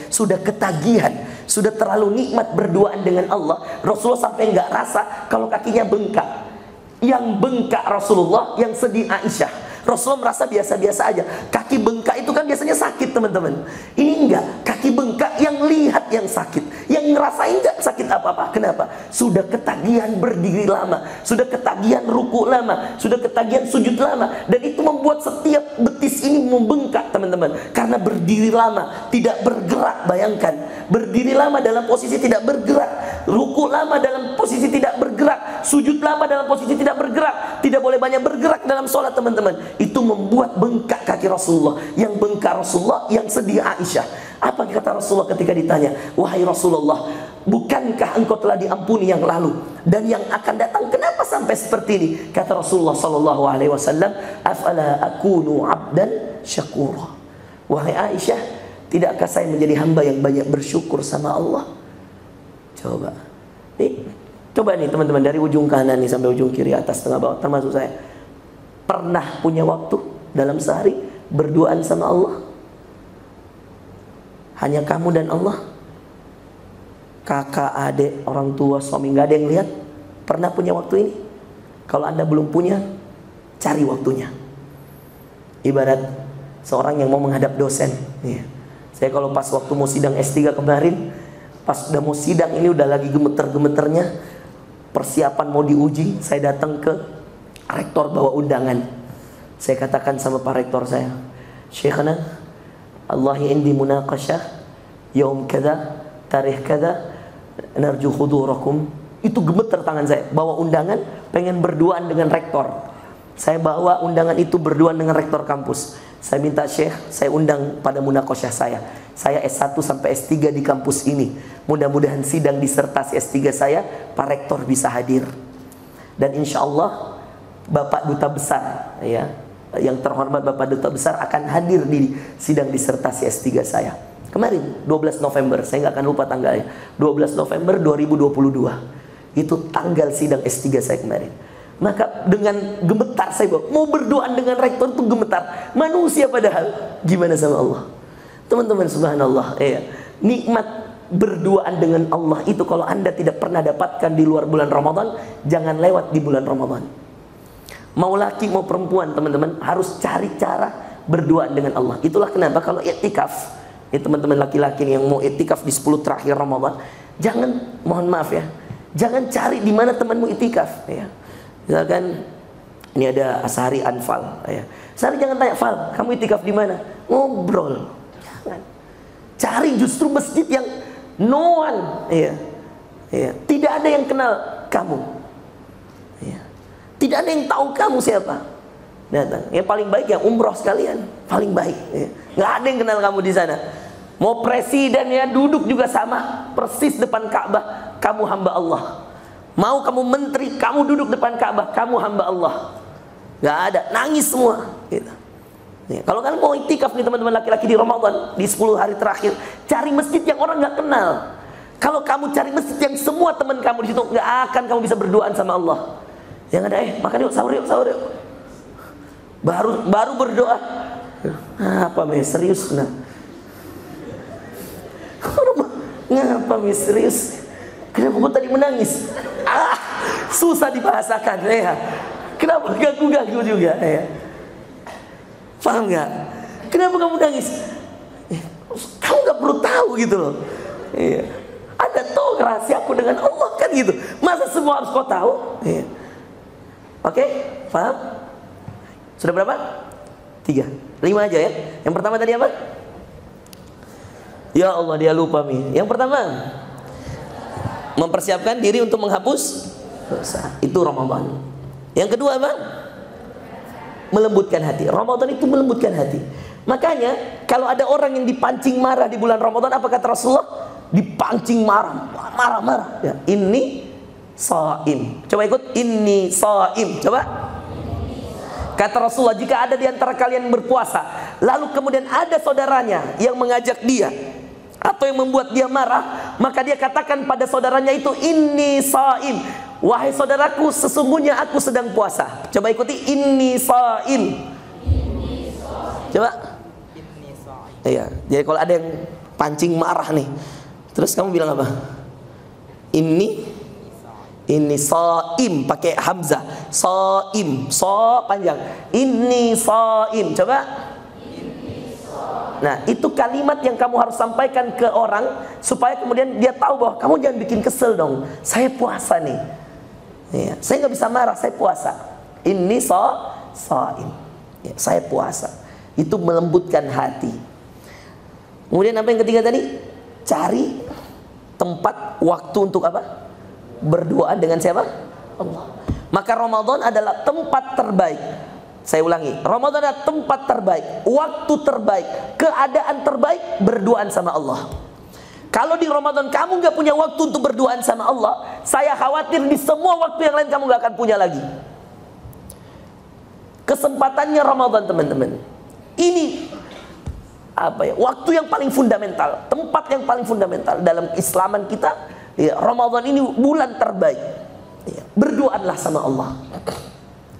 sudah ketagihan, sudah terlalu nikmat berduaan dengan Allah. Rasulullah sampai nggak rasa kalau kakinya bengkak. Yang bengkak Rasulullah, yang sedih Aisyah. Rasulullah merasa biasa-biasa aja. Kaki bengkak itu kan biasanya sakit teman-teman. Ini enggak, kaki bengkak yang lihat yang sakit, yang ngerasain enggak sakit apa-apa. Kenapa? Sudah ketagihan berdiri lama, sudah ketagihan ruku lama, sudah ketagihan sujud lama. Dan itu membuat setiap betis ini membengkak teman-teman. Karena berdiri lama, tidak bergerak. Bayangkan, berdiri lama dalam posisi tidak bergerak, ruku lama dalam posisi tidak bergerak, sujud lama dalam posisi tidak bergerak. Tidak boleh banyak bergerak dalam sholat teman-teman. Itu membuat bengkak kaki Rasulullah. Yang bengkak Rasulullah, yang sedih Aisyah. Apa kata Rasulullah ketika ditanya, wahai Rasulullah, bukankah engkau telah diampuni yang lalu dan yang akan datang, kenapa sampai seperti ini? Kata Rasulullah sallallahu alaihi wasallam, afala akunu abdan syakura. Wahai Aisyah, tidakkah saya menjadi hamba yang banyak bersyukur sama Allah? Coba nih teman-teman, dari ujung kanan nih sampai ujung kiri, atas, tengah, bawah, termasuk saya, pernah punya waktu dalam sehari berduaan sama Allah? Hanya kamu dan Allah? Kakak, adik, orang tua, suami, nggak ada yang lihat? Pernah punya waktu ini? Kalau Anda belum punya, cari waktunya. Ibarat seorang yang mau menghadap dosen. Saya kalau pas waktu mau sidang S3 kemarin, pas udah mau sidang ini udah lagi gemeter-gemeternya, persiapan mau diuji, saya datang ke rektor bawa undangan. Saya katakan sama Pak Rektor saya, Syekhana, Allahi indi munaqashah yaum kada, tarikh kada, narju khudurakum. Itu gemeter tangan saya, bawa undangan, pengen berduaan dengan rektor. Saya bawa undangan itu berduaan dengan rektor kampus. Saya minta Syekh, saya undang pada munaqashah saya. Saya S1 sampai S3 di kampus ini. Mudah-mudahan sidang disertasi S3 saya, Pak Rektor bisa hadir. Dan insya Allah Bapak Duta Besar, ya, yang terhormat Bapak Duta Besar akan hadir di sidang disertasi S3 saya. Kemarin 12 November, saya nggak akan lupa tanggalnya. 12 November 2022. Itu tanggal sidang S3 saya kemarin. Maka dengan gemetar saya mau berdoa dengan rektor itu gemetar. Manusia padahal, gimana sama Allah? Teman-teman, subhanallah, nikmat berduaan dengan Allah itu kalau Anda tidak pernah dapatkan di luar bulan Ramadan, jangan lewat di bulan Ramadan. Mau laki mau perempuan teman-teman harus cari cara berduaan dengan Allah. Itulah kenapa kalau i'tikaf, teman-teman laki-laki yang mau i'tikaf di 10 terakhir Ramadan, jangan, mohon maaf ya, jangan cari di mana temanmu i'tikaf, ya. Misalkan ini ada Asari Anfal, ya. Asari jangan tanya, Fal, kamu i'tikaf di mana? Ngobrol. Jangan. Cari justru masjid yang no one, ya. Tidak ada yang kenal kamu. Ya. Tidak ada yang tahu kamu siapa. Datang. Yang paling baik yang umroh sekalian, paling baik. Ya. Nggak ada yang kenal kamu di sana. Mau presiden ya duduk juga sama, persis depan Ka'bah, kamu hamba Allah. Mau kamu menteri, kamu duduk depan Ka'bah, kamu hamba Allah. Nggak ada, nangis semua. Gitu. Ya. Kalau kalian mau i'tikaf nih teman-teman laki-laki di Ramadan, di 10 hari terakhir, cari masjid yang orang nggak kenal. Kalau kamu cari masjid yang semua teman kamu di situ, nggak akan kamu bisa berduaan sama Allah. Yang ada, makan yuk, sahur yuk, sahur yuk. Baru berdoa. Apa me serius nah? Ngapa me serius? Kenapa kau tadi menangis? Susah dibahasakan ya. Kenapa gagu-gagu juga ya? Paham nggak? Kenapa kamu nangis? Kamu nggak perlu tahu gitu loh. Iya. Ada tahu rahasia aku dengan Allah kan gitu. Masa semua harus kau tahu? Iya. Oke, paham? Sudah berapa? 3, 5 aja ya. Yang pertama tadi apa? Ya Allah, dia lupa Mi. Yang pertama, mempersiapkan diri untuk menghapus dosa. Itu Ramadan. Yang kedua apa? Melembutkan hati. Ramadan itu melembutkan hati. Makanya kalau ada orang yang dipancing marah di bulan Ramadan, apa kata Rasulullah? Dipancing marah. Ya, ini shaim. Coba ikut, ini shaim. Coba. Kata Rasulullah, jika ada di antara kalian berpuasa, lalu kemudian ada saudaranya yang mengajak dia atau yang membuat dia marah, maka dia katakan pada saudaranya itu, ini shaim. Wahai saudaraku, sesungguhnya aku sedang puasa. Coba ikuti, ini shaim. Coba. Iya. Jadi kalau ada yang pancing marah nih, terus kamu bilang apa? Ini shaim pakai hamzah. Shaim, sha panjang. Ini shaim. Coba. Nah, itu kalimat yang kamu harus sampaikan ke orang supaya kemudian dia tahu bahwa kamu jangan bikin kesel dong. Saya puasa nih. Ya, saya nggak bisa marah, saya puasa. Ini shaim. Ya, saya puasa. Itu melembutkan hati. Kemudian apa yang ketiga tadi? Cari tempat waktu untuk apa? Berdoa dengan siapa? Allah. Maka Ramadan adalah tempat terbaik. Saya ulangi, Ramadan adalah tempat terbaik, waktu terbaik, keadaan terbaik berduaan sama Allah. Kalau di Ramadan kamu gak punya waktu untuk berduaan sama Allah, saya khawatir di semua waktu yang lain kamu gak akan punya lagi. Kesempatannya Ramadan teman-teman. Ini apa ya? Waktu yang paling fundamental, tempat yang paling fundamental dalam Islaman kita. Ya, Ramadan ini bulan terbaik. Ya, berdoalah sama Allah.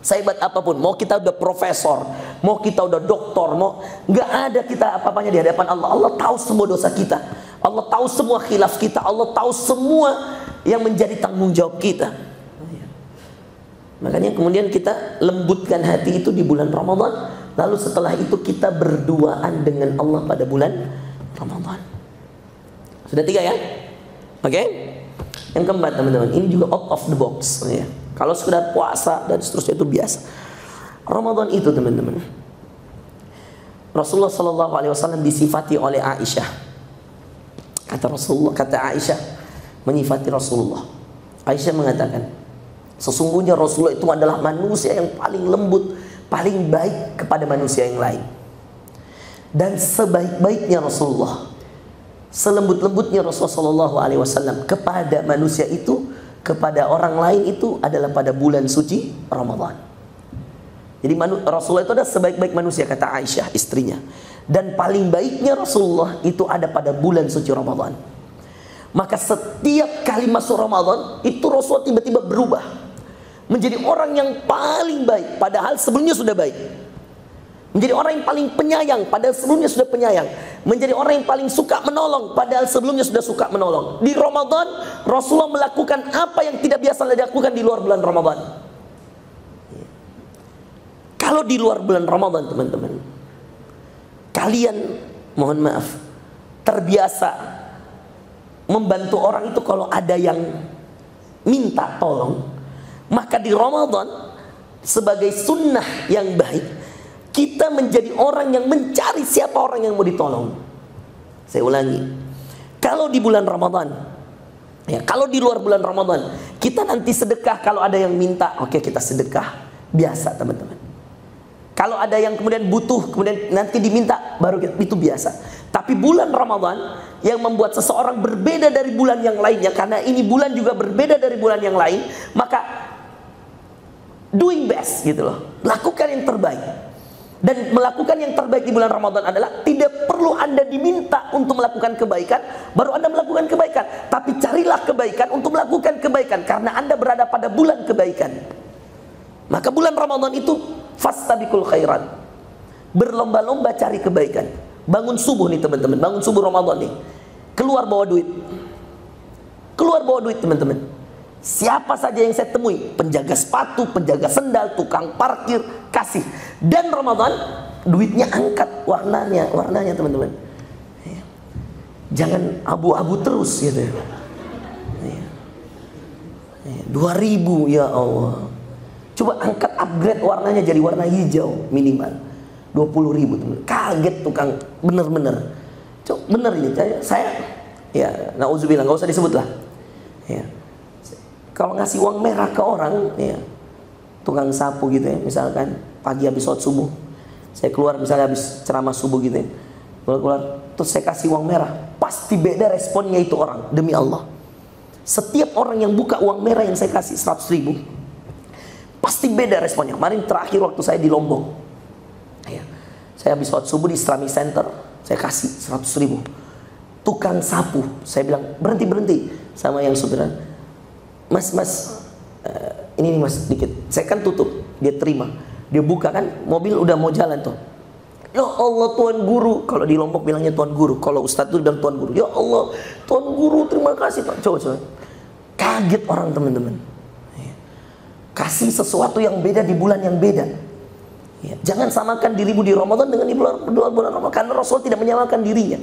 Sehebat apapun, mau kita udah profesor, mau kita udah doktor, mau nggak ada kita apa-apanya di hadapan Allah. Allah tahu semua dosa kita, Allah tahu semua khilaf kita, Allah tahu semua yang menjadi tanggung jawab kita. Makanya kemudian kita lembutkan hati itu di bulan Ramadan. Lalu setelah itu kita berduaan dengan Allah pada bulan Ramadan. Sudah 3 ya? Oke? Yang keempat teman-teman, ini juga out of the box ya. Kalau sekedar puasa dan seterusnya itu biasa. Ramadan itu teman-teman, Rasulullah SAW disifati oleh Aisyah. Kata Aisyah menyifati Rasulullah. Aisyah mengatakan, sesungguhnya Rasulullah itu adalah manusia yang paling lembut, paling baik kepada manusia yang lain. Dan sebaik-baiknya Rasulullah, selembut-lembutnya Rasulullah SAW kepada manusia itu, kepada orang lain itu adalah pada bulan suci Ramadan. Jadi Rasulullah itu adalah sebaik-baik manusia, kata Aisyah istrinya. Dan paling baiknya Rasulullah itu ada pada bulan suci Ramadan. Maka setiap kali masuk Ramadan itu Rasulullah tiba-tiba berubah menjadi orang yang paling baik, padahal sebelumnya sudah baik. Menjadi orang yang paling penyayang, padahal sebelumnya sudah penyayang. Menjadi orang yang paling suka menolong, padahal sebelumnya sudah suka menolong. Di Ramadan, Rasulullah melakukan apa yang tidak biasa dilakukan di luar bulan Ramadan. Kalau di luar bulan Ramadan teman-teman, kalian mohon maaf terbiasa membantu orang itu kalau ada yang minta tolong. Maka di Ramadan sebagai sunnah yang baik, kita menjadi orang yang mencari siapa orang yang mau ditolong. Saya ulangi, kalau di bulan Ramadan ya, kalau di luar bulan Ramadan kita nanti sedekah, kalau ada yang minta, oke, kita sedekah biasa teman-teman. Kalau ada yang kemudian butuh, kemudian nanti diminta, baru itu biasa. Tapi bulan Ramadan yang membuat seseorang berbeda dari bulan yang lainnya, karena ini bulan juga berbeda dari bulan yang lain, maka doing best gitu loh, lakukan yang terbaik. Dan melakukan yang terbaik di bulan Ramadan adalah tidak perlu Anda diminta untuk melakukan kebaikan baru Anda melakukan kebaikan, tapi carilah kebaikan untuk melakukan kebaikan karena Anda berada pada bulan kebaikan. Maka bulan Ramadan itu fastabiqul khairat, berlomba-lomba cari kebaikan. Bangun subuh nih teman-teman, bangun subuh Ramadan nih. Keluar bawa duit. Keluar bawa duit teman-teman. Siapa saja yang saya temui, penjaga sepatu, penjaga sendal, tukang parkir, kasih. Dan Ramadan, duitnya angkat warnanya teman-teman. Jangan abu-abu terus gitu. 2.000 ya Allah. Coba angkat, upgrade warnanya jadi warna hijau minimal 20.000 teman. Kaget tukang, bener-bener. Coba bener ini saya ya, nauzubillah, nggak usah disebut lah. Ya. Kalau ngasih uang merah ke orang, ya, tukang sapu gitu ya, misalkan pagi habis sholat subuh, saya keluar misalnya habis ceramah subuh gitu ya, keluar, terus saya kasih uang merah, pasti beda responnya itu orang, demi Allah. Setiap orang yang buka uang merah yang saya kasih 100.000, pasti beda responnya. Kemarin terakhir waktu saya di Lombok, ya, saya habis sholat subuh di Islamic Center, saya kasih 100.000. Tukang sapu, saya bilang berhenti sama yang supirnya, mas, ini nih mas dikit, saya kan tutup, dia terima, dia buka kan, mobil udah mau jalan tuh. Ya Allah Tuan Guru, kalau di Lombok bilangnya Tuan Guru, kalau Ustadz tuh bilang Tuan Guru. Ya Allah Tuan Guru, terima kasih Pak. Coba kaget orang teman-teman. Kasih sesuatu yang beda di bulan yang beda. Ya, jangan samakan dirimu di Ramadan dengan di bulan Ramadan, karena Rasul tidak menyamakan dirinya.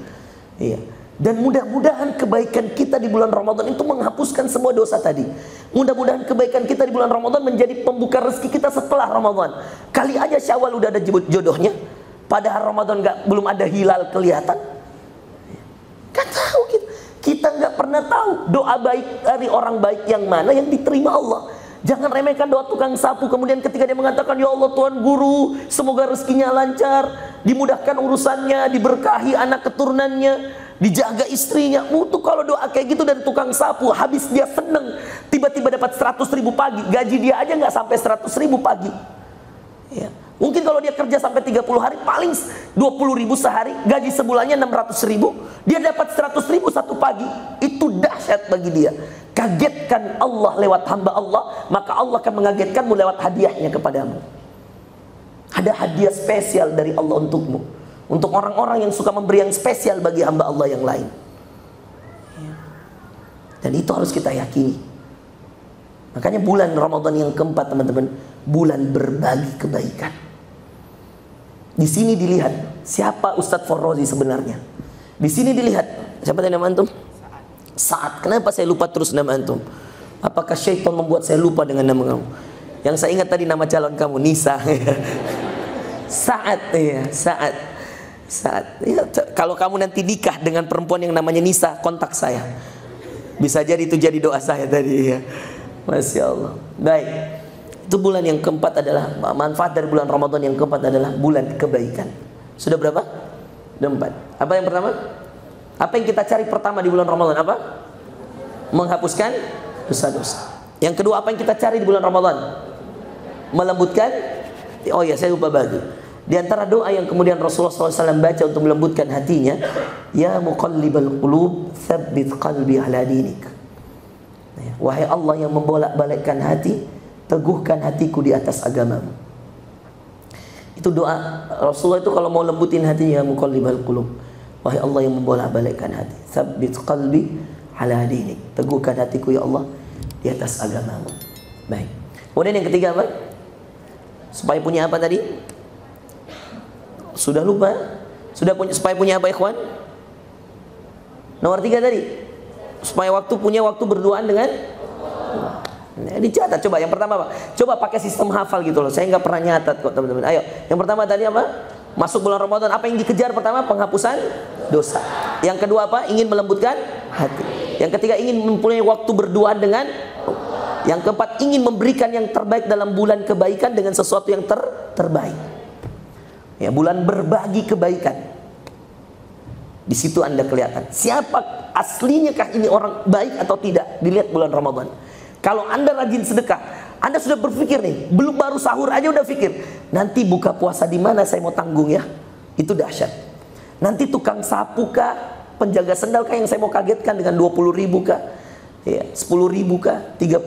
Ya. Dan mudah-mudahan kebaikan kita di bulan Ramadan itu menghapuskan semua dosa tadi. Mudah-mudahan kebaikan kita di bulan Ramadan menjadi pembuka rezeki kita setelah Ramadan. Kali aja Syawal udah ada jodohnya, padahal Ramadan belum ada hilal kelihatan. Gak tahu kita nggak pernah tahu doa baik dari orang baik yang mana yang diterima Allah. Jangan remehkan doa tukang sapu, kemudian ketika dia mengatakan, ya Allah Tuan Guru, semoga rezekinya lancar, dimudahkan urusannya, diberkahi anak keturunannya, dijaga istrinya. Tuh kalau doa kayak gitu dari tukang sapu, habis dia seneng, tiba-tiba dapat 100.000 pagi, gaji dia aja nggak sampai 100.000 pagi. Ya. Mungkin kalau dia kerja sampai 30 hari, paling 20.000 sehari, gaji sebulannya 600.000, dia dapat 100.000 satu pagi. Itu dahsyat bagi dia. Kagetkan Allah lewat hamba Allah, maka Allah akan mengagetkanmu lewat hadiahnya kepadamu. Ada hadiah spesial dari Allah untukmu, untuk orang-orang yang suka memberi yang spesial bagi hamba Allah yang lain. Dan itu harus kita yakini. Makanya bulan Ramadan yang keempat teman-teman, bulan berbagi kebaikan. Di sini dilihat siapa Ustadz Farrozi sebenarnya. Di sini dilihat siapa tadi nama antum? Saat. Kenapa saya lupa terus nama antum? Apakah syaitan membuat saya lupa dengan nama kamu? Yang saya ingat tadi nama calon kamu Nisa. Saat ya, saat. Ya, kalau kamu nanti nikah dengan perempuan yang namanya Nisa, kontak saya. Bisa jadi itu jadi doa saya tadi ya. Masya Allah. Baik. Itu bulan yang keempat adalah, manfaat dari bulan Ramadan yang keempat adalah bulan kebaikan. Sudah berapa? Sudah 4. Apa yang pertama? Apa yang kita cari pertama di bulan Ramadan? Apa? Menghapuskan dosa-dosa. Yang kedua, apa yang kita cari di bulan Ramadan? Melembutkan. Oh ya, saya lupa bagi. Di antara doa yang kemudian Rasulullah SAW baca untuk melembutkan hatinya, ya muqallibal qulub, tsabbit qalbi ala dinik. Wahai Allah yang membolak-balikkan hati, teguhkan hatiku di atas agamamu. Itu doa Rasulullah itu kalau mau lembutin hatinya, ya muqallibal qulub, wahai Allah yang membolak-balikkan hati, tsabbit qalbi ala dinik, teguhkan hatiku ya Allah di atas agamamu. Baik. Kemudian yang ketiga apa? Supaya punya apa tadi? Sudah lupa? Sudah punya, supaya punya apa ikhwan? Nomor 3 tadi. Supaya punya waktu berduaan dengan Allah. Nah, dicatat coba. Yang pertama apa? Coba pakai sistem hafal gitu loh. Saya nggak pernah nyatat kok teman-teman. Ayo. Yang pertama tadi apa? Masuk bulan Ramadan, apa yang dikejar pertama? Penghapusan dosa. Yang kedua apa? Ingin melembutkan hati. Yang ketiga ingin mempunyai waktu berduaan dengan Allah. Yang keempat ingin memberikan yang terbaik dalam bulan kebaikan dengan sesuatu yang terbaik. Ya, bulan berbagi kebaikan. Di situ Anda kelihatan siapa aslinya kah ini orang baik atau tidak, dilihat bulan Ramadan. Kalau Anda rajin sedekah, Anda sudah berpikir nih, belum baru sahur aja udah pikir, nanti buka puasa di mana saya mau tanggung ya. Itu dahsyat. Nanti tukang sapu kah, penjaga sendal kah yang saya mau kagetkan dengan 20.000 kah? Ya, 10.000 kah? 30.000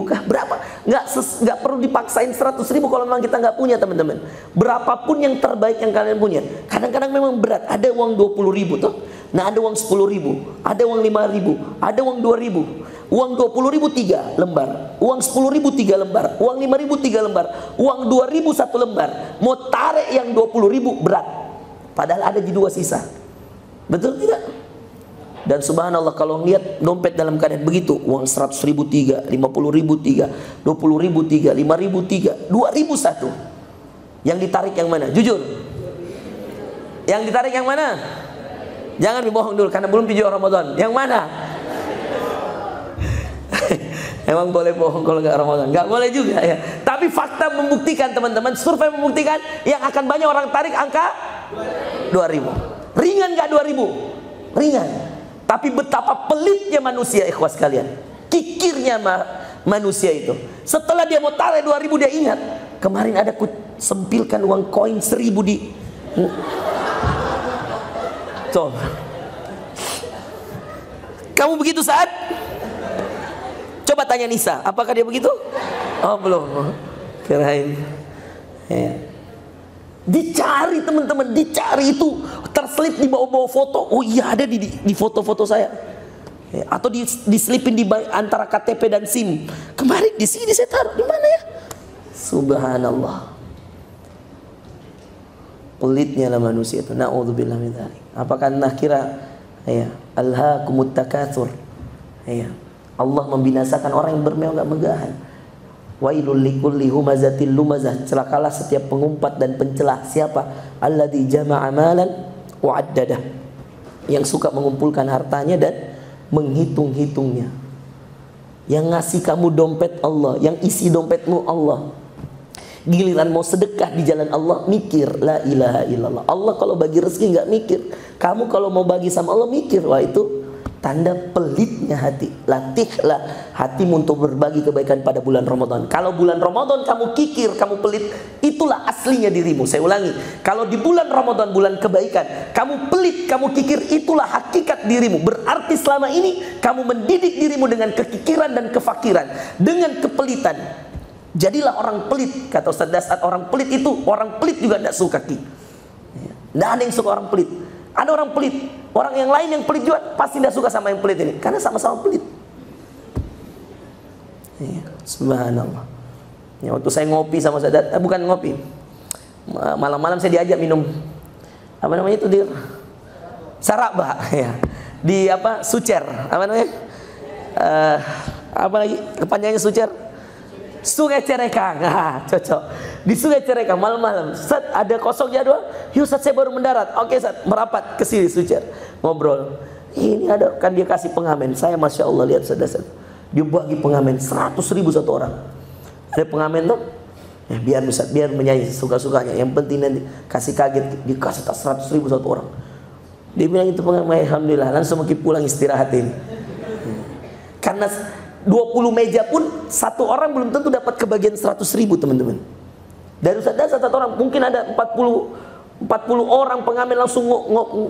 kah? Berapa? Nggak perlu dipaksain 100.000 kalau memang kita nggak punya, teman-teman. Berapapun yang terbaik yang kalian punya. Kadang-kadang memang berat. Ada uang 20.000 tuh. Nah, ada uang 10.000, ada uang 5.000, ada uang 2.000. Uang 20.000 3 lembar, uang 10.000 3 lembar, uang 5.000 3 lembar, uang 2.000 1 lembar. Mau tarik yang 20.000 berat. Padahal ada di 2 sisa. Betul tidak? Dan subhanallah kalau lihat dompet dalam keadaan begitu, uang 100.000 3, 50.000 3, 20.000 3, 5.000 3, 2.000 1. Yang ditarik yang mana? Jujur. Yang ditarik yang mana? Jangan dibohong dulu karena belum 7 Ramadan. Yang mana? Emang boleh bohong kalau nggak Ramadan? Nggak boleh juga ya. Tapi fakta membuktikan, teman-teman, survei membuktikan yang akan banyak orang tarik angka 2.000. Ringan nggak 2.000? Ringan. Tapi betapa pelitnya manusia, ikhwas kalian. Kikirnya manusia itu. Setelah dia mau tarik 2.000 dia ingat, kemarin ada ku sempilkan uang koin 1.000 di. Coba. Kamu begitu saat? Coba tanya Nisa, apakah dia begitu? Oh belum. Kirain. Ya. Dicari teman-teman, dicari itu terselip di bawah-bawah foto. Oh iya ada di foto-foto saya. Ya, atau diselipin di antara KTP dan SIM. Kemarin di sini saya taruh di mana ya? Subhanallah. Pelitnya lah manusia itu. Na'udzubillah min dzalik. Apakah anda kira ya, alhaakumut takatsur. Ya. Allah membinasakan orang yang bermegah-megahan. Wailul likulli humazatil lumazah. Celakalah setiap pengumpat dan pencelah. Siapa? Alladzi jama'a malan wa 'addadah. Yang suka mengumpulkan hartanya dan menghitung-hitungnya. Yang ngasih kamu dompet Allah, yang isi dompetmu Allah. Giliran mau sedekah di jalan Allah, mikir la ilaha illallah. Allah kalau bagi rezeki enggak mikir. Kamu kalau mau bagi sama Allah mikir. Wah itu tanda pelitnya hati. Latihlah hatimu untuk berbagi kebaikan pada bulan Ramadan. Kalau bulan Ramadan kamu kikir, kamu pelit, itulah aslinya dirimu. Saya ulangi, kalau di bulan Ramadan, bulan kebaikan, kamu pelit, kamu kikir, itulah hakikat dirimu. Berarti selama ini kamu mendidik dirimu dengan kekikiran dan kefakiran, dengan kepelitan. Jadilah orang pelit. Kata Ustaz Dasat, orang pelit itu, orang pelit juga tidak suka ki. Tidak ada yang suka orang pelit. Ada orang pelit, orang yang lain yang pelit juga pasti tidak suka sama yang pelit ini, karena sama-sama pelit. Ya, subhanallah. Ya, waktu saya ngopi sama Sadat, bukan ngopi, malam-malam saya diajak minum apa namanya itu dir, saraba, ya, di apa Sucer, apa namanya, apa lagi kepanjangannya Sucer, Sungai Cerekang. Nah, cocok. Di Sungai Cerekang malam-malam. Set ada kosong jadwal. Yuk Set saya baru mendarat. Oke Set, merapat ke sini Sucer. Ngobrol. Ini ada kan dia kasih pengamen. Saya Masya Allah lihat Set. Dia bagi pengamen 100.000 satu orang. Ada pengamen tuh. Ya, biar Ustaz, biar menyanyi suka-sukanya. Yang penting nanti kasih kaget dikasih 100.000 satu orang. Dia bilang itu pengamen, alhamdulillah langsung mau pulang istirahat ini. Karena 20 meja pun satu orang belum tentu dapat kebagian 100.000 teman-teman. Dari Ustaz satu orang mungkin ada 40 orang pengamen langsung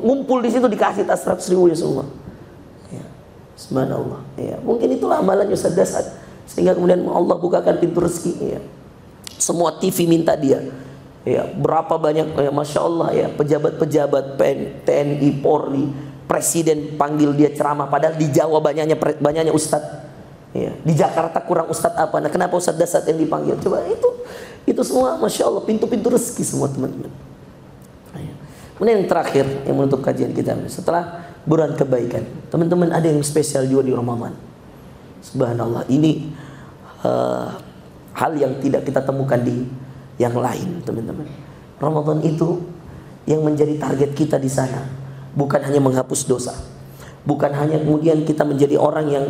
ngumpul di situ dikasih tas 100.000 ya semua. Ya. Subhanallah. Ya, mungkin itulah amalannya Ustaz Dasat sehingga kemudian Allah bukakan pintu rezeki. Ya. Semua TV minta dia. Ya, berapa banyak ya, Masya Allah ya pejabat-pejabat TNI, Polri, Presiden panggil dia ceramah padahal di Jawa banyaknya Ustadz. Ya, di Jakarta kurang Ustadz apa? Nah, kenapa Ustadz Dasat yang dipanggil? Coba itu semua, Masya Allah, pintu-pintu rezeki semua teman-teman. Kemudian yang terakhir yang menutup kajian kita setelah bulan kebaikan, teman-teman ada yang spesial juga di Ramadan. Subhanallah, ini hal yang tidak kita temukan di yang lain, teman-teman. Ramadan itu yang menjadi target kita di sana bukan hanya menghapus dosa, bukan hanya kemudian kita menjadi orang yang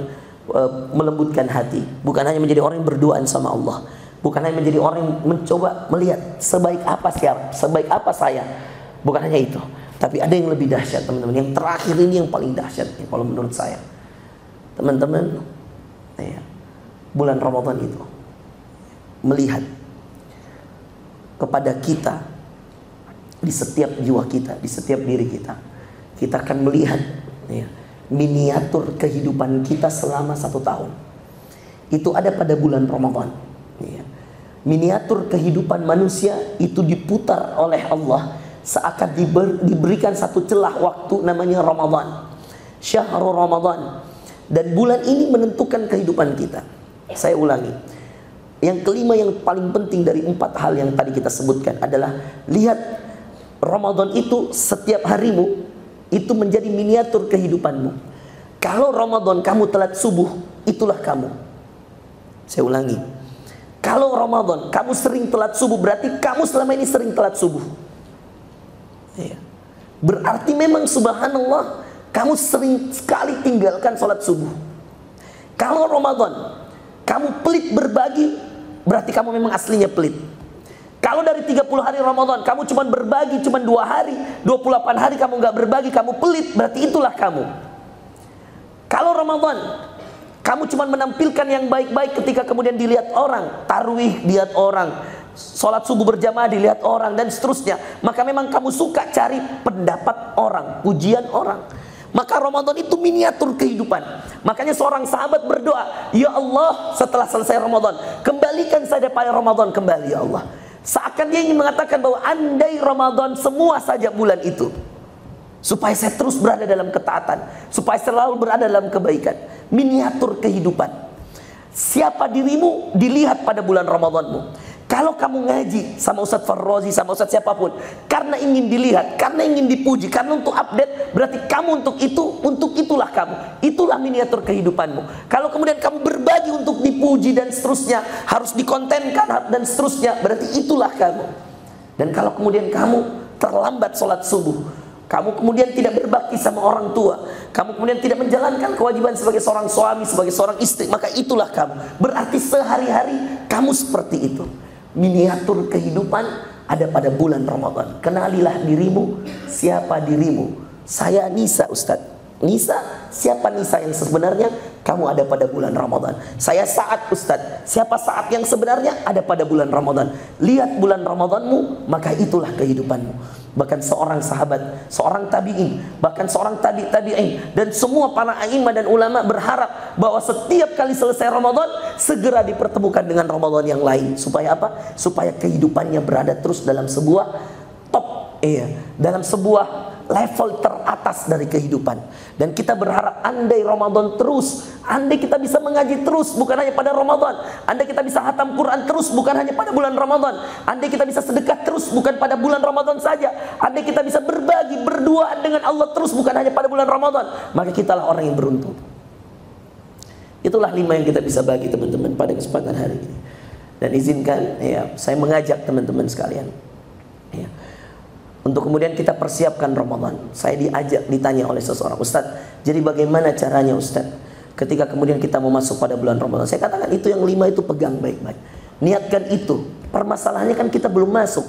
melembutkan hati, bukan hanya menjadi orang yang berduaan sama Allah, bukan hanya menjadi orang yang mencoba melihat sebaik apa saya, bukan hanya itu, tapi ada yang lebih dahsyat teman-teman. Yang terakhir ini yang paling dahsyat kalau menurut saya, teman-teman, ya, bulan Ramadan itu melihat kepada kita di setiap jiwa kita, di setiap diri kita, kita akan melihat ya, miniatur kehidupan kita selama 1 tahun. Itu ada pada bulan Ramadan. Ya. Miniatur kehidupan manusia itu diputar oleh Allah seakan diberikan satu celah waktu namanya Ramadan. Syahrul Ramadan. Dan bulan ini menentukan kehidupan kita. Saya ulangi. Yang kelima yang paling penting dari 4 hal yang tadi kita sebutkan adalah lihat Ramadan itu setiap harimu itu menjadi miniatur kehidupanmu. Kalau Ramadan kamu telat subuh, itulah kamu. Saya ulangi. Kalau Ramadan kamu sering telat subuh, berarti kamu selama ini sering telat subuh. Ya. Berarti memang subhanallah kamu sering sekali tinggalkan sholat subuh. Kalau Ramadan kamu pelit berbagi, berarti kamu memang aslinya pelit. Kalau dari 30 hari Ramadan kamu cuma berbagi cuma 2 hari, 28 hari kamu nggak berbagi, kamu pelit, berarti itulah kamu. Kalau Ramadan kamu cuma menampilkan yang baik-baik ketika kemudian dilihat orang, tarawih dilihat orang, sholat subuh berjamaah dilihat orang, dan seterusnya, maka memang kamu suka cari pendapat orang, pujian orang. Maka Ramadan itu miniatur kehidupan. Makanya seorang sahabat berdoa, ya Allah, setelah selesai Ramadan, kembalikan saya pada Ramadan kembali ya Allah. Seakan dia ingin mengatakan bahwa andai Ramadan semua saja bulan itu, supaya saya terus berada dalam ketaatan, supaya selalu berada dalam kebaikan. Miniatur kehidupan. Siapa dirimu dilihat pada bulan Ramadanmu. Kalau kamu ngaji sama Ustadz Farrozi, sama Ustadz siapapun, karena ingin dilihat, karena ingin dipuji, karena untuk update, berarti kamu untuk itulah kamu. Itulah miniatur kehidupanmu. Kalau kemudian kamu berbagi untuk dipuji dan seterusnya, harus dikontenkan dan seterusnya, berarti itulah kamu. Dan kalau kemudian kamu terlambat sholat subuh, kamu kemudian tidak berbakti sama orang tua, kamu kemudian tidak menjalankan kewajiban sebagai seorang suami, sebagai seorang istri, maka itulah kamu. Berarti sehari-hari kamu seperti itu. Miniatur kehidupan ada pada bulan Ramadan. Kenalilah dirimu, siapa dirimu. Saya Nisa, Ustadz. Nisa, siapa Nisa yang sebenarnya? Kamu ada pada bulan Ramadan. Saya Sa'ad, Ustadz. Siapa Sa'ad yang sebenarnya? Ada pada bulan Ramadan. Lihat bulan Ramadanmu, maka itulah kehidupanmu. Bahkan seorang sahabat, seorang tabi'in, bahkan seorang tabi'in, dan semua para a'imah dan ulama berharap bahwa setiap kali selesai Ramadan segera dipertemukan dengan Ramadan yang lain. Supaya apa? Supaya kehidupannya berada terus dalam sebuah top, dalam sebuah level teratas dari kehidupan. Dan kita berharap andai Ramadan terus, andai kita bisa mengaji terus bukan hanya pada Ramadan, andai kita bisa hatam Quran terus bukan hanya pada bulan Ramadan, andai kita bisa sedekah terus bukan pada bulan Ramadan saja, andai kita bisa berbagi, berduaan dengan Allah terus bukan hanya pada bulan Ramadan, maka kitalah orang yang beruntung. Itulah 5 yang kita bisa bagi teman-teman pada kesempatan hari ini. Dan izinkan saya mengajak teman-teman sekalian untuk kemudian kita persiapkan Ramadan. Saya ditanya oleh seseorang, Ustadz, jadi bagaimana caranya Ustadz ketika kemudian kita mau masuk pada bulan Ramadan? Saya katakan itu yang 5 itu pegang baik-baik. Niatkan itu. Permasalahannya kan kita belum masuk.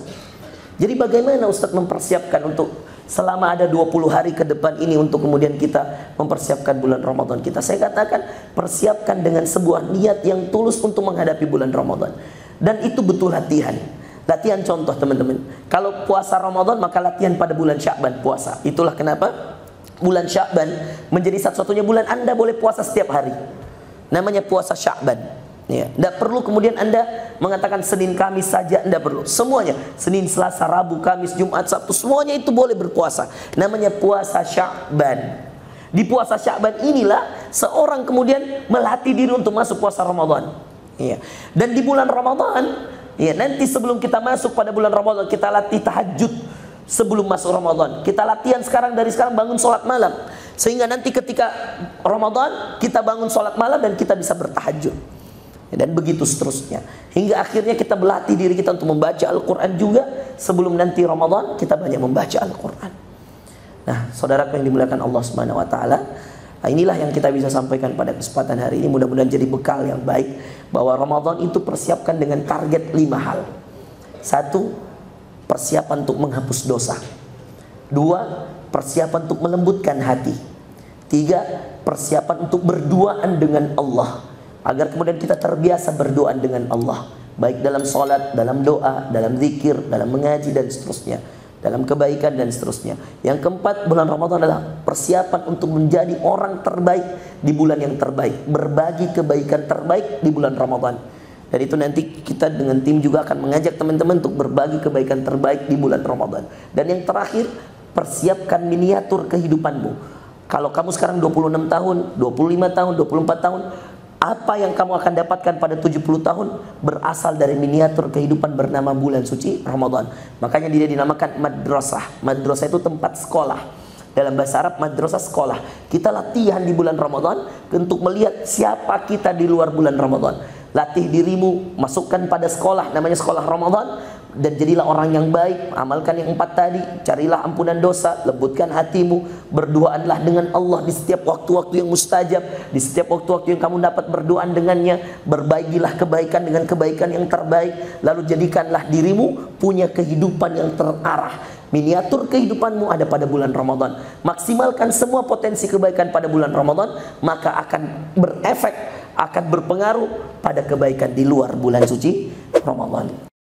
Jadi bagaimana Ustadz mempersiapkan untuk selama ada 20 hari ke depan ini untuk kemudian kita mempersiapkan bulan Ramadan kita? Saya katakan persiapkan dengan sebuah niat yang tulus untuk menghadapi bulan Ramadan. Dan itu butuh latihan. Latihan contoh teman-teman. Kalau puasa Ramadan maka latihan pada bulan Sya'ban puasa. Itulah kenapa bulan Sya'ban menjadi satu-satunya bulan Anda boleh puasa setiap hari. Namanya puasa Sya'ban. Tidak perlu kemudian Anda mengatakan Senin Kamis saja, tidak perlu. Semuanya Senin, Selasa, Rabu, Kamis, Jumat, Sabtu, semuanya itu boleh berpuasa. Namanya puasa Sya'ban. Di puasa Sya'ban inilah seorang kemudian melatih diri untuk masuk puasa Ramadan. Dan di bulan Ramadan, nanti sebelum kita masuk pada bulan Ramadan, kita latih tahajud sebelum masuk Ramadan. Kita latihan dari sekarang bangun sholat malam, sehingga nanti ketika Ramadan kita bangun sholat malam dan kita bisa bertahajud. Dan begitu seterusnya, hingga akhirnya kita melatih diri kita untuk membaca Al-Quran juga. Sebelum nanti Ramadan kita banyak membaca Al-Quran. Nah, saudaraku yang dimuliakan Allah Subhanahu wa Ta'ala, inilah yang kita bisa sampaikan pada kesempatan hari ini. Mudah-mudahan jadi bekal yang baik bahwa Ramadan itu persiapkan dengan target 5 hal. 1. Persiapan untuk menghapus dosa. 2. Persiapan untuk melembutkan hati. 3. Persiapan untuk berduaan dengan Allah, agar kemudian kita terbiasa berduaan dengan Allah, baik dalam sholat, dalam doa, dalam zikir, dalam mengaji dan seterusnya. dalam kebaikan dan seterusnya. Yang keempat, bulan Ramadan adalah persiapan untuk menjadi orang terbaik di bulan yang terbaik, berbagi kebaikan terbaik di bulan Ramadan. Dan itu nanti kita dengan tim juga akan mengajak teman-teman untuk berbagi kebaikan terbaik di bulan Ramadan. Dan yang terakhir, persiapkan miniatur kehidupanmu. Kalau kamu sekarang 26 tahun, 25 tahun, 24 tahun, apa yang kamu akan dapatkan pada 70 tahun berasal dari miniatur kehidupan bernama bulan suci Ramadan. Makanya dia dinamakan madrasah. Madrasah itu tempat sekolah. Dalam bahasa Arab, madrasah sekolah. Kita latihan di bulan Ramadan untuk melihat siapa kita di luar bulan Ramadan. Latih dirimu, masukkan pada sekolah, namanya sekolah Ramadan. Dan jadilah orang yang baik, amalkan yang 4 tadi, carilah ampunan dosa, lembutkan hatimu, berdoaanlah dengan Allah di setiap waktu-waktu yang mustajab, di setiap waktu-waktu yang kamu dapat berdoaan dengannya, berbaikilah kebaikan dengan kebaikan yang terbaik, lalu jadikanlah dirimu punya kehidupan yang terarah. Miniatur kehidupanmu ada pada bulan Ramadan. Maksimalkan semua potensi kebaikan pada bulan Ramadan, maka akan berefek, akan berpengaruh pada kebaikan di luar bulan suci Ramadan.